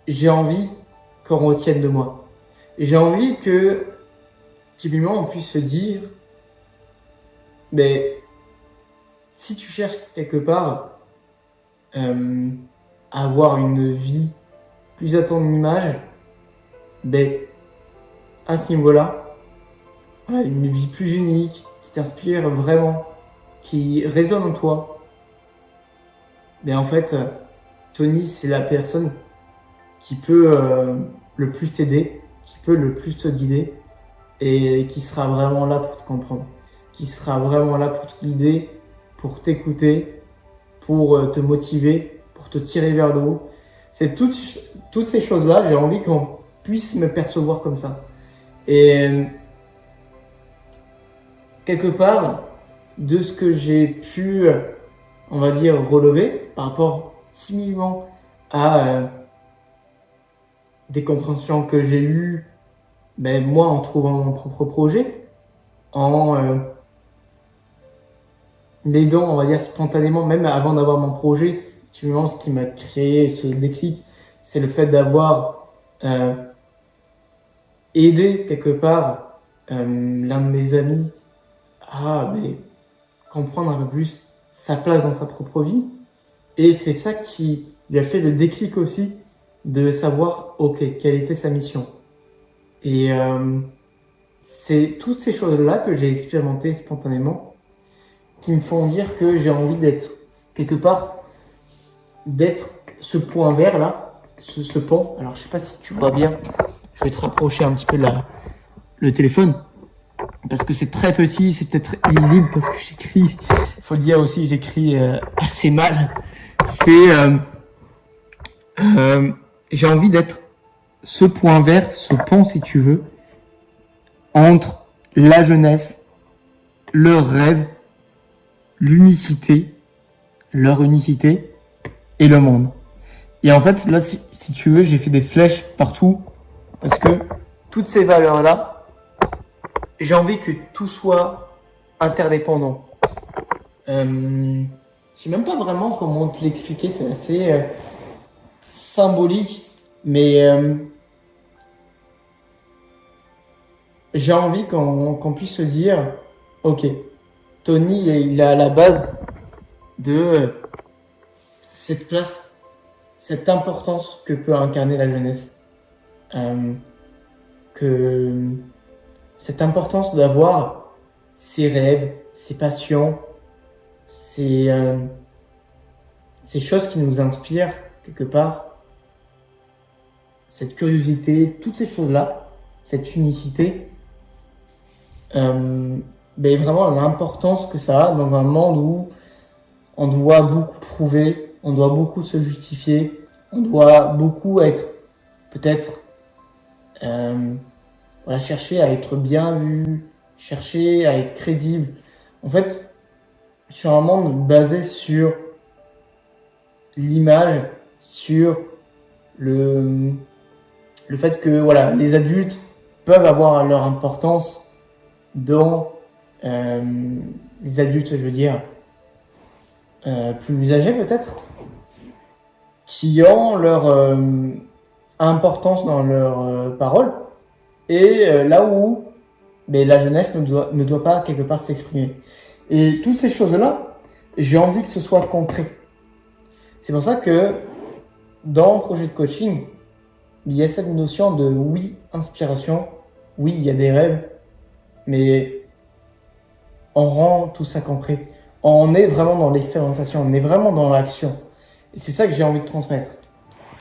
j'ai envie qu'on retienne de moi. J'ai envie que, typiquement, on puisse se dire, mais si tu cherches quelque part à avoir une vie plus à ton image, ben, à ce niveau-là, une vie plus unique, qui t'inspire vraiment, qui résonne en toi, ben en fait, Tony, c'est la personne qui peut le plus t'aider, qui peut le plus te guider et qui sera vraiment là pour te comprendre, qui sera vraiment là pour te guider, pour t'écouter, pour te motiver, pour te tirer vers le haut. C'est toutes ces choses-là, j'ai envie qu'on puisse me percevoir comme ça. Et quelque part, de ce que j'ai pu, on va dire, relever par rapport timidement à des compréhensions que j'ai eues, ben, moi, en trouvant mon propre projet, en m'aidant, on va dire, spontanément, même avant d'avoir mon projet. Typiquement, ce qui m'a créé ce déclic, c'est le fait d'avoir aidé quelque part l'un de mes amis à comprendre un peu plus sa place dans sa propre vie. Et c'est ça qui lui a fait le déclic aussi de savoir, ok, quelle était sa mission. Et c'est toutes ces choses-là que j'ai expérimentées spontanément qui me font dire que j'ai envie d'être quelque part, d'être ce point vert là, ce pont. Alors je sais pas si tu vois bien, je vais te rapprocher un petit peu le téléphone. parce que c'est très petit, c'est peut-être illisible parce que j'écris, faut le dire aussi, j'écris assez mal. C'est j'ai envie d'être ce point vert, ce pont si tu veux, entre la jeunesse, leurs rêves, l'unicité, leur unicité et le monde. Et en fait, là, si tu veux, j'ai fait des flèches partout parce que toutes ces valeurs-là, j'ai envie que tout soit interdépendant. Je sais même pas vraiment comment te l'expliquer, c'est assez symbolique, mais j'ai envie qu'on puisse se dire, ok, Tony, il est à la base de cette place, cette importance que peut incarner la jeunesse. Que cette importance d'avoir ses rêves, ses passions, ces choses qui nous inspirent quelque part, cette curiosité, toutes ces choses-là, cette unicité, vraiment l'importance que ça a dans un monde où on doit beaucoup prouver, on doit beaucoup se justifier, on doit beaucoup être peut-être chercher à être bien vu, chercher à être crédible. En fait, sur un monde basé sur l'image, sur le fait que voilà, les adultes peuvent avoir leur importance dans les adultes, je veux dire, plus âgés peut-être, qui ont leur importance dans leurs paroles, et là où la jeunesse ne doit pas quelque part s'exprimer. Et toutes ces choses-là, j'ai envie que ce soit concret. C'est pour ça que dans le projet de coaching, il y a cette notion de oui, inspiration, oui, il y a des rêves, mais on rend tout ça concret. On est vraiment dans l'expérimentation, on est vraiment dans l'action. Et c'est ça que j'ai envie de transmettre.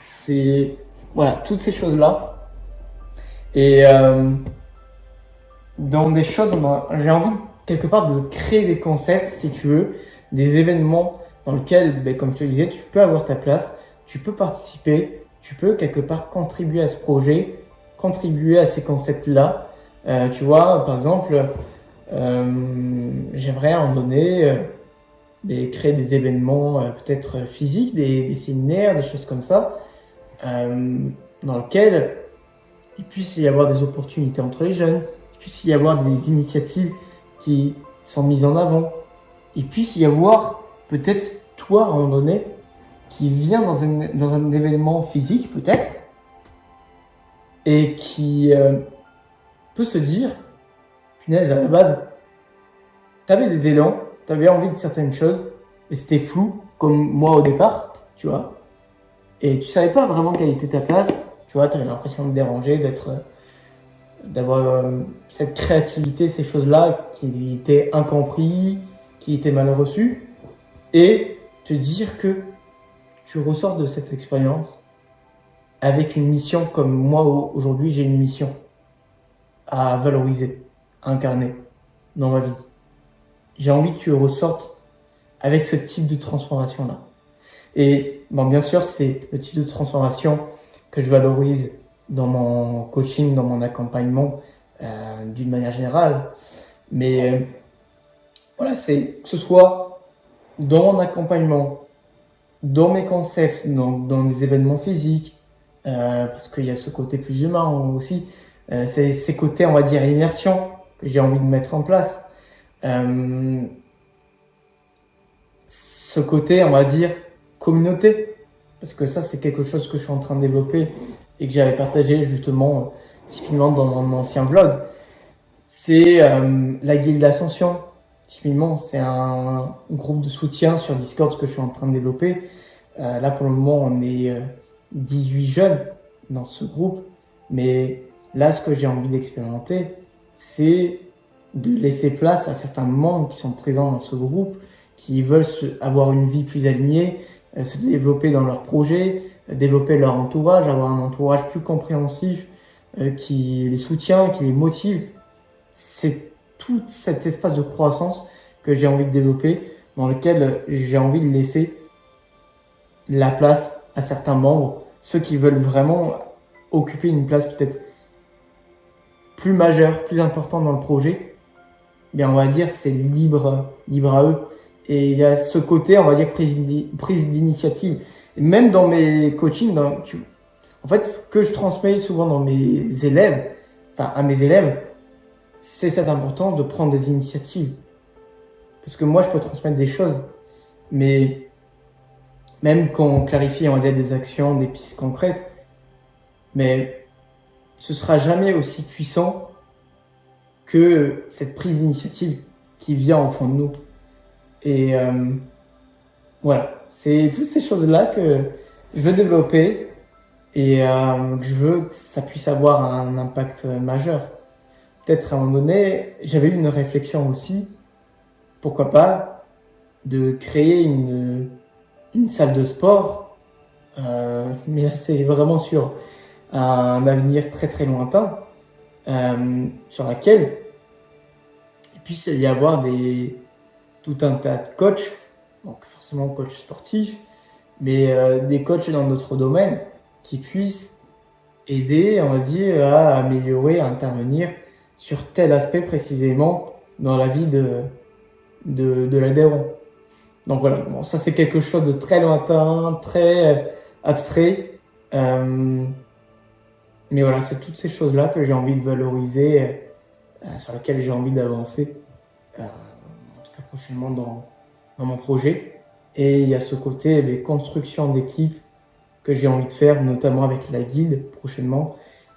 C'est, voilà, toutes ces choses-là. Et dans des choses, j'ai envie quelque part de créer des concepts, si tu veux, des événements dans lesquels, comme je te disais, tu peux avoir ta place, tu peux participer, tu peux quelque part contribuer à ce projet, contribuer à ces concepts-là. Tu vois, par exemple, j'aimerais à un moment donné créer des événements peut-être physiques, des séminaires, des choses comme ça, dans lesquels il puisse y avoir des opportunités entre les jeunes, il puisse y avoir des initiatives qui sont mises en avant, il puisse y avoir peut-être toi à un moment donné qui vient dans un événement physique peut-être et qui peut se dire, punaise, à la base, t'avais des élans, t'avais envie de certaines choses, mais c'était flou, comme moi au départ, tu vois, et tu savais pas vraiment quelle était ta place, tu vois, t'avais l'impression de déranger, d'avoir cette créativité, ces choses-là qui étaient incomprises, qui étaient mal reçues, et te dire que tu ressors de cette expérience avec une mission comme moi aujourd'hui j'ai une mission à valoriser, à incarner dans ma vie. J'ai envie que tu ressortes avec ce type de transformation-là. Et bien sûr, c'est le type de transformation que je valorise dans mon coaching, dans mon accompagnement, d'une manière générale. Mais voilà, c'est que ce soit dans mon accompagnement, dans mes concepts, dans les événements physiques, parce qu'il y a ce côté plus humain aussi, c'est ces côtés, on va dire, immersion que j'ai envie de mettre en place. Ce côté, on va dire, communauté, parce que ça, c'est quelque chose que je suis en train de développer et que j'avais partagé justement, typiquement dans mon ancien vlog. C'est la Guilde d'Ascension. Typiquement, c'est un groupe de soutien sur Discord que je suis en train de développer. Là, pour le moment, on est 18 jeunes dans ce groupe. Mais là, ce que j'ai envie d'expérimenter, c'est de laisser place à certains membres qui sont présents dans ce groupe, qui veulent avoir une vie plus alignée, se développer dans leurs projets, développer leur entourage, avoir un entourage plus compréhensif, qui les soutient, qui les motive. C'est tout cet espace de croissance que j'ai envie de développer, dans lequel j'ai envie de laisser la place à certains membres, ceux qui veulent vraiment occuper une place peut-être plus majeure, plus importante dans le projet. Bien, on va dire, c'est libre à eux. Et il y a ce côté, on va dire, prise d'initiative. Et même dans mes coachings, en fait, ce que je transmets souvent dans mes élèves, enfin à mes élèves, c'est cette importance de prendre des initiatives. Parce que moi, je peux transmettre des choses, mais même quand on clarifie, on va dire, des actions, des pistes concrètes, mais ce sera jamais aussi puissant que cette prise d'initiative qui vient au fond de nous. Et voilà, c'est toutes ces choses-là que je veux développer et que je veux que ça puisse avoir un impact majeur. Peut-être à un moment donné, j'avais eu une réflexion aussi, pourquoi pas, de créer une salle de sport, mais c'est vraiment sur un avenir très très lointain, sur laquelle il puisse y avoir tout un tas de coachs, donc forcément coachs sportifs, mais des coachs dans d'autres domaines qui puissent aider, on va dire, à améliorer, à intervenir sur tel aspect précisément dans la vie de l'adhérent. Donc voilà, bon, ça c'est quelque chose de très lointain, très abstrait, mais voilà, c'est toutes ces choses-là que j'ai envie de valoriser, sur lesquelles j'ai envie d'avancer, en tout cas prochainement dans mon projet. Et il y a ce côté, les constructions d'équipe que j'ai envie de faire, notamment avec la guilde prochainement,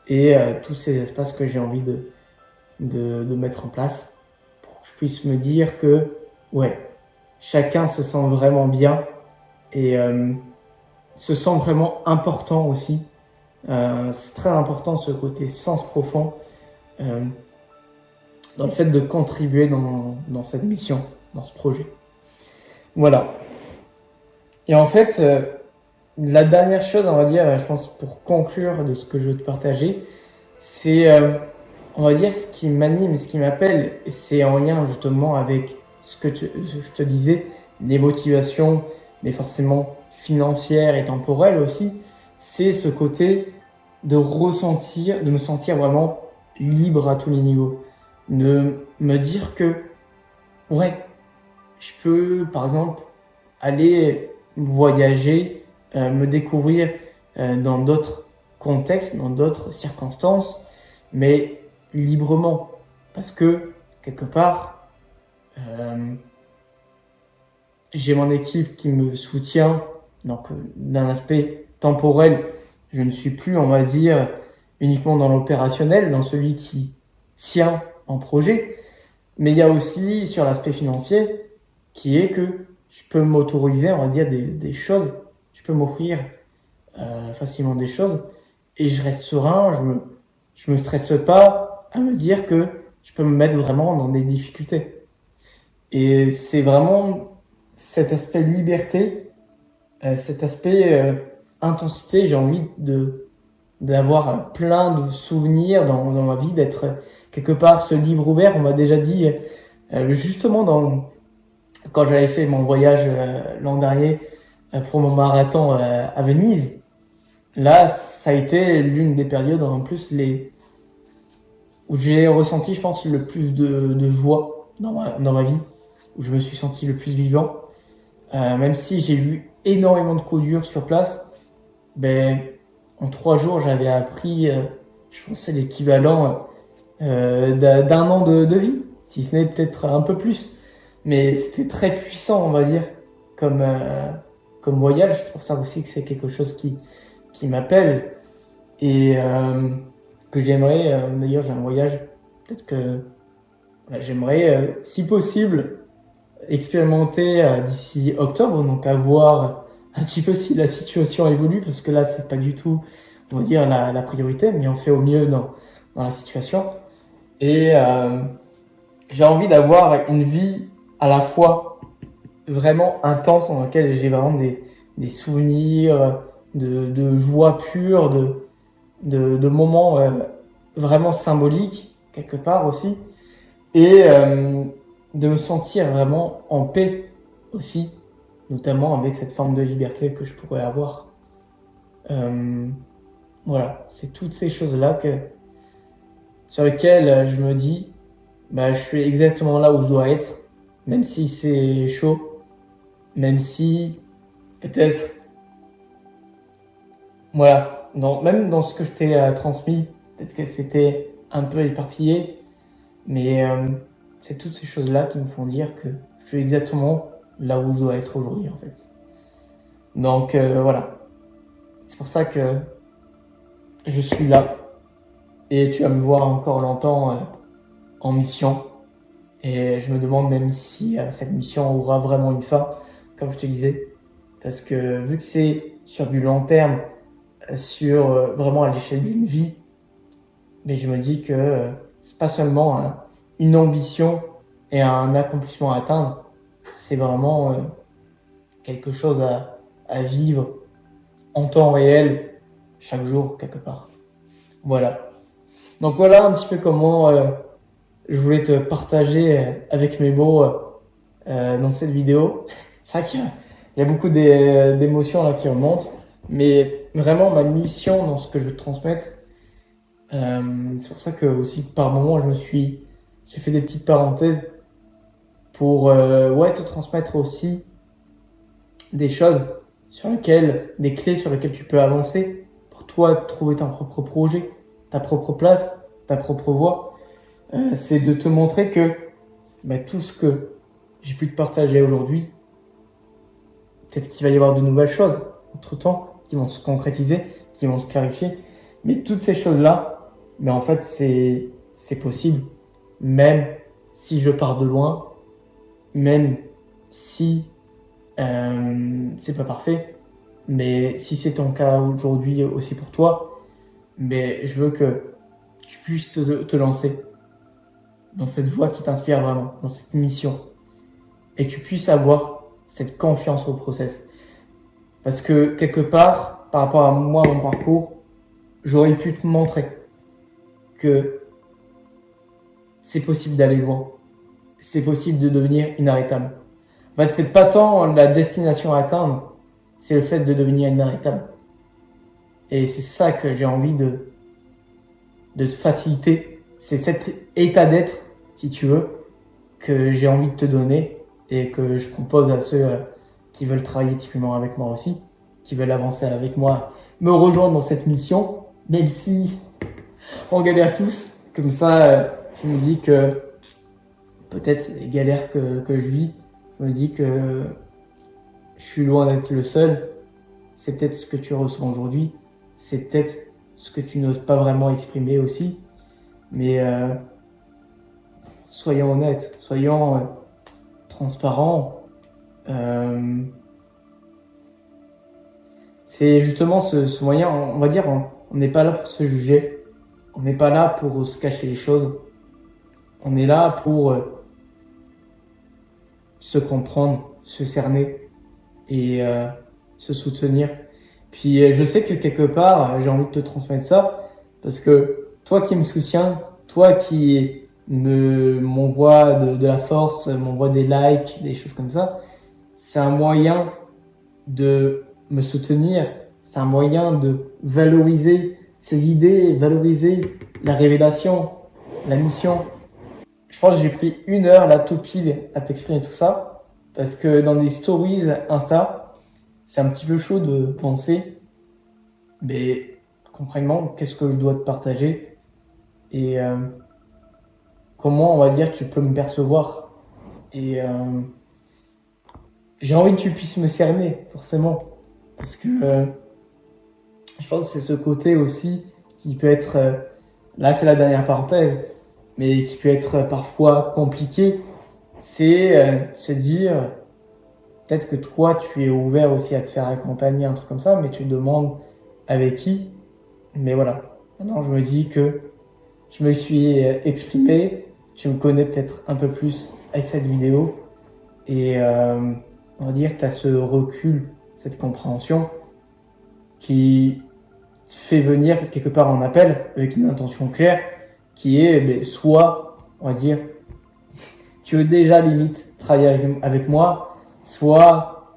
et tous ces espaces que j'ai envie de mettre en place pour que je puisse me dire que, ouais, chacun se sent vraiment bien et se sent vraiment important aussi. C'est très important ce côté sens profond dans le fait de contribuer dans cette mission, dans ce projet. Voilà. Et en fait, la dernière chose, on va dire, je pense pour conclure de ce que je veux te partager, c'est, on va dire, ce qui m'anime, ce qui m'appelle, c'est en lien justement avec ce que je te disais, les motivations, mais forcément financières et temporelles aussi, c'est ce côté de me sentir vraiment libre à tous les niveaux. De me dire que, ouais, je peux, par exemple, aller voyager, me découvrir dans d'autres contextes, dans d'autres circonstances, mais librement. Parce que, quelque part, j'ai mon équipe qui me soutient, donc d'un aspect temporel, je ne suis plus, on va dire, uniquement dans l'opérationnel, dans celui qui tient en projet, mais il y a aussi sur l'aspect financier qui est que je peux m'autoriser, on va dire, des choses, je peux m'offrir facilement des choses et je reste serein, je me stresse pas à me dire que je peux me mettre vraiment dans des difficultés. Et c'est vraiment cet aspect liberté, cet aspect intensité, j'ai envie d'avoir plein de souvenirs dans ma vie, d'être quelque part ce livre ouvert. On m'a déjà dit, justement quand j'avais fait mon voyage l'an dernier pour mon marathon à Venise, là ça a été l'une des périodes en plus où j'ai ressenti, je pense, le plus de joie dans ma vie, où je me suis senti le plus vivant. Même si j'ai eu énormément de coups durs sur place, en 3 jours, j'avais appris, je pense, c'est l'équivalent d'un an de vie, si ce n'est peut-être un peu plus. Mais c'était très puissant, on va dire, comme voyage. C'est pour ça aussi que c'est quelque chose qui m'appelle et que j'aimerais. D'ailleurs, j'ai un voyage, peut-être que j'aimerais, si possible, expérimenter d'ici octobre, donc à voir un petit peu si la situation évolue, parce que là, c'est pas du tout, on va dire, la priorité, mais on fait au mieux dans la situation. Et j'ai envie d'avoir une vie à la fois vraiment intense, dans laquelle j'ai vraiment des souvenirs de joie pure, de moments vraiment symboliques, quelque part aussi, et de me sentir vraiment en paix aussi, notamment avec cette forme de liberté que je pourrais avoir. Voilà, c'est toutes ces choses-là sur lesquelles je me dis, bah, je suis exactement là où je dois être, même si c'est chaud, même si peut-être, voilà, même dans ce que je t'ai transmis, peut-être que c'était un peu éparpillé, mais c'est toutes ces choses-là qui me font dire que je suis exactement là où je dois être aujourd'hui, en fait. Donc voilà, c'est pour ça que je suis là, et tu vas me voir encore longtemps en mission. Et je me demande même si cette mission aura vraiment une fin, comme je te disais. Parce que vu que c'est sur du long terme, sur vraiment à l'échelle d'une vie, mais je me dis que c'est pas seulement une ambition et un accomplissement à atteindre, c'est vraiment quelque chose à vivre en temps réel, chaque jour, quelque part. Voilà. Donc voilà un petit peu comment je voulais te partager avec mes mots dans cette vidéo. C'est vrai qu'il y a beaucoup d'émotions là qui remontent, mais vraiment ma mission dans ce que je veux te transmettre, c'est pour ça que aussi par moments j'ai fait des petites parenthèses pour ouais, te transmettre aussi des choses des clés sur lesquelles tu peux avancer pour toi trouver ton propre projet, ta propre place, ta propre voie. C'est de te montrer que bah, tout ce que j'ai pu te partager aujourd'hui, peut-être qu'il va y avoir de nouvelles choses entre-temps qui vont se concrétiser, qui vont se clarifier. Mais toutes ces choses-là, mais en fait, c'est possible, même si je pars de loin, même si c'est pas parfait, mais si c'est ton cas aujourd'hui aussi pour toi, mais je veux que tu puisses te lancer dans cette voie qui t'inspire vraiment, dans cette mission, et que tu puisses avoir cette confiance au process. Parce que quelque part, par rapport à moi, mon parcours, j'aurais pu te montrer que c'est possible d'aller loin, c'est possible de devenir inarrêtable. En fait, c'est pas tant la destination à atteindre, c'est le fait de devenir inarrêtable. Et c'est ça que j'ai envie de te faciliter. C'est cet état d'être, si tu veux, que j'ai envie de te donner et que je propose à ceux qui veulent travailler typiquement avec moi aussi, qui veulent avancer avec moi, me rejoindre dans cette mission, même si on galère tous. Comme ça, je me dis que peut-être les galères que je vis, je me dis que je suis loin d'être le seul. C'est peut-être ce que tu ressens aujourd'hui. C'est peut-être ce que tu n'oses pas vraiment exprimer aussi. Mais soyons honnêtes, soyons transparents. C'est justement ce moyen, on va dire, on n'est pas là pour se juger. On n'est pas là pour se cacher les choses. On est là pour se comprendre, se cerner et se soutenir. Puis je sais que quelque part, j'ai envie de te transmettre ça parce que toi qui me soutiens, toi qui m'envoie de la force, m'envoie des likes, des choses comme ça, c'est un moyen de me soutenir, c'est un moyen de valoriser ses idées, valoriser la révélation, la mission. Je pense que j'ai pris 1 heure là tout pile à t'exprimer tout ça parce que dans des stories Insta, c'est un petit peu chaud de penser, mais concrètement, qu'est-ce que je dois te partager et comment, on va dire, tu peux me percevoir. Et j'ai envie que tu puisses me cerner, forcément, parce que je pense que c'est ce côté aussi qui peut être, là c'est la dernière parenthèse, mais qui peut être parfois compliqué, c'est se dire, peut-être que toi tu es ouvert aussi à te faire accompagner, un truc comme ça, mais tu te demandes avec qui. Mais voilà, maintenant je me dis que je me suis exprimé, tu me connais peut-être un peu plus avec cette vidéo, et on va dire que tu as ce recul, cette compréhension qui te fait venir quelque part en appel avec une intention claire qui est soit, on va dire, tu veux déjà limite travailler avec moi, soit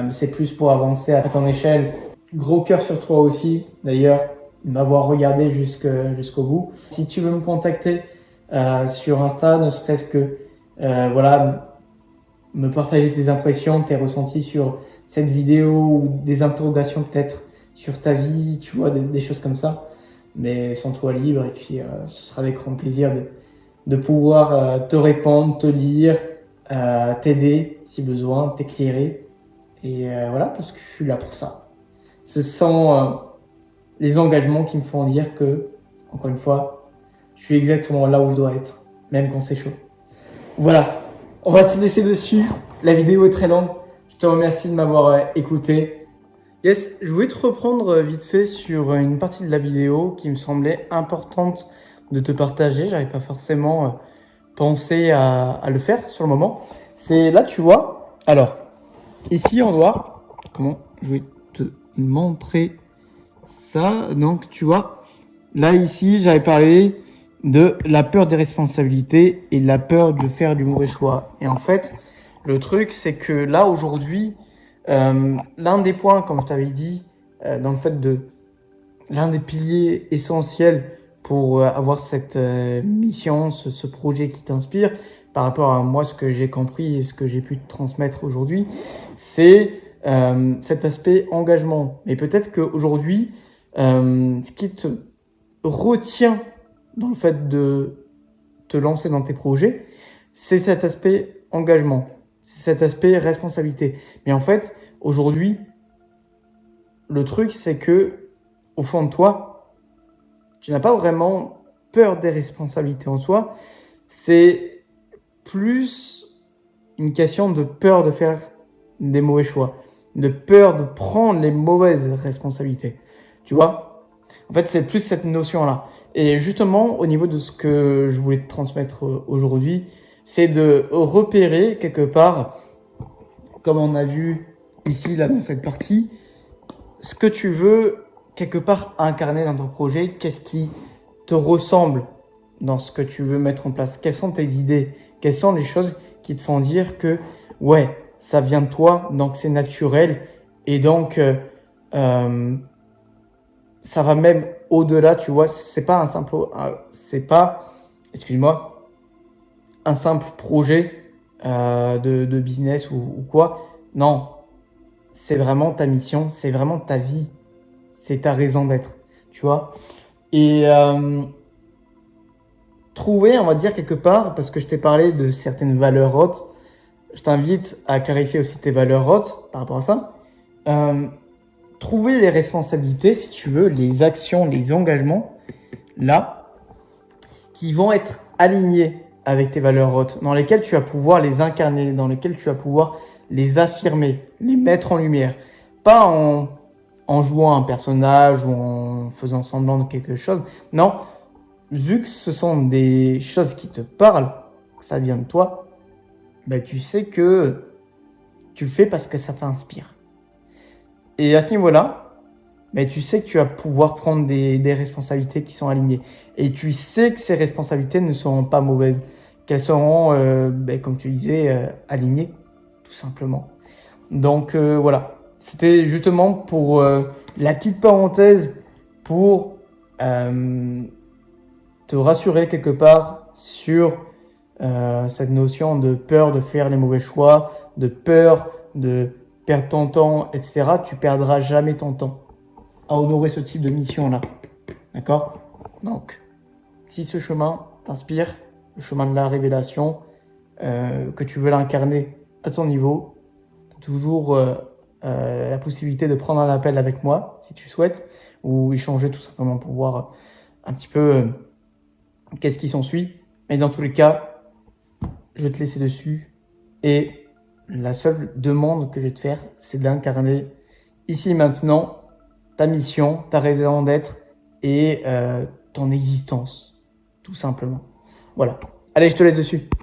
c'est plus pour avancer à ton échelle. Gros cœur sur toi aussi, d'ailleurs, de m'avoir regardé jusqu'au bout. Si tu veux me contacter sur Insta, ne serait-ce que voilà, me partager tes impressions, tes ressentis sur cette vidéo ou des interrogations peut-être sur ta vie, tu vois, des choses comme ça. Mais sens-toi libre et puis ce sera avec grand plaisir de pouvoir te répondre, te lire, t'aider si besoin, t'éclairer. Et voilà, parce que je suis là pour ça. Ce sont les engagements qui me font dire que, encore une fois, je suis exactement là où je dois être, même quand c'est chaud. Voilà, on va se laisser dessus. La vidéo est très longue. Je te remercie de m'avoir écouté. Yes, je voulais te reprendre vite fait sur une partie de la vidéo qui me semblait importante de te partager. J'avais pas forcément pensé à le faire sur le moment. C'est là, tu vois. Alors, ici en noir, comment je vais te montrer ça. Donc, tu vois, là, ici, j'avais parlé de la peur des responsabilités et de la peur de faire du mauvais choix. Et en fait, le truc, c'est que là, aujourd'hui, l'un des points, comme je t'avais dit, dans le fait l'un des piliers essentiels pour avoir cette mission, ce projet qui t'inspire, par rapport à moi, ce que j'ai compris et ce que j'ai pu te transmettre aujourd'hui, c'est cet aspect engagement. Mais peut-être qu'aujourd'hui, ce qui te retient dans le fait de te lancer dans tes projets, c'est cet aspect engagement, c'est cet aspect responsabilité. Mais en fait, aujourd'hui, le truc, c'est que au fond de toi, tu n'as pas vraiment peur des responsabilités en soi. C'est plus une question de peur de faire des mauvais choix, de peur de prendre les mauvaises responsabilités. Tu vois? En fait, c'est plus cette notion-là. Et justement, au niveau de ce que je voulais te transmettre aujourd'hui, c'est de repérer quelque part, comme on a vu ici, là, dans cette partie, ce que tu veux quelque part incarner dans ton projet, qu'est-ce qui te ressemble dans ce que tu veux mettre en place, quelles sont tes idées, quelles sont les choses qui te font dire que, ouais, ça vient de toi, donc c'est naturel, et donc ça va même au-delà, tu vois, c'est pas excuse-moi, un simple projet de business ou quoi. Non, c'est vraiment ta mission, c'est vraiment ta vie, c'est ta raison d'être, tu vois. Et trouver, on va dire quelque part, parce que je t'ai parlé de certaines valeurs hautes, je t'invite à clarifier aussi tes valeurs hautes par rapport à ça. Trouver les responsabilités, si tu veux, les actions, les engagements, là, qui vont être alignés avec tes valeurs hautes, dans lesquelles tu vas pouvoir les incarner, dans lesquelles tu vas pouvoir les affirmer, les mettre en lumière. Pas en jouant un personnage ou en faisant semblant de quelque chose. Non, vu que ce sont des choses qui te parlent, que ça vient de toi, ben tu sais que tu le fais parce que ça t'inspire. Et à ce niveau-là, ben tu sais que tu vas pouvoir prendre des responsabilités qui sont alignées. Et tu sais que ces responsabilités ne seront pas mauvaises, qu'elles seront, comme tu disais, alignées, tout simplement. Donc voilà, c'était justement pour la petite parenthèse pour te rassurer quelque part sur cette notion de peur de faire les mauvais choix, de peur de perdre ton temps, etc. Tu perdras jamais ton temps à honorer ce type de mission-là. D'accord? Donc, si ce chemin t'inspire, le chemin de la révélation, que tu veux l'incarner à ton niveau, tu as toujours la possibilité de prendre un appel avec moi, si tu souhaites, ou échanger tout simplement pour voir un petit peu qu'est-ce qui s'ensuit. Mais dans tous les cas, je vais te laisser dessus. Et la seule demande que je vais te faire, c'est d'incarner ici maintenant ta mission, ta raison d'être et ton existence, tout simplement. Voilà. Allez, je te laisse dessus.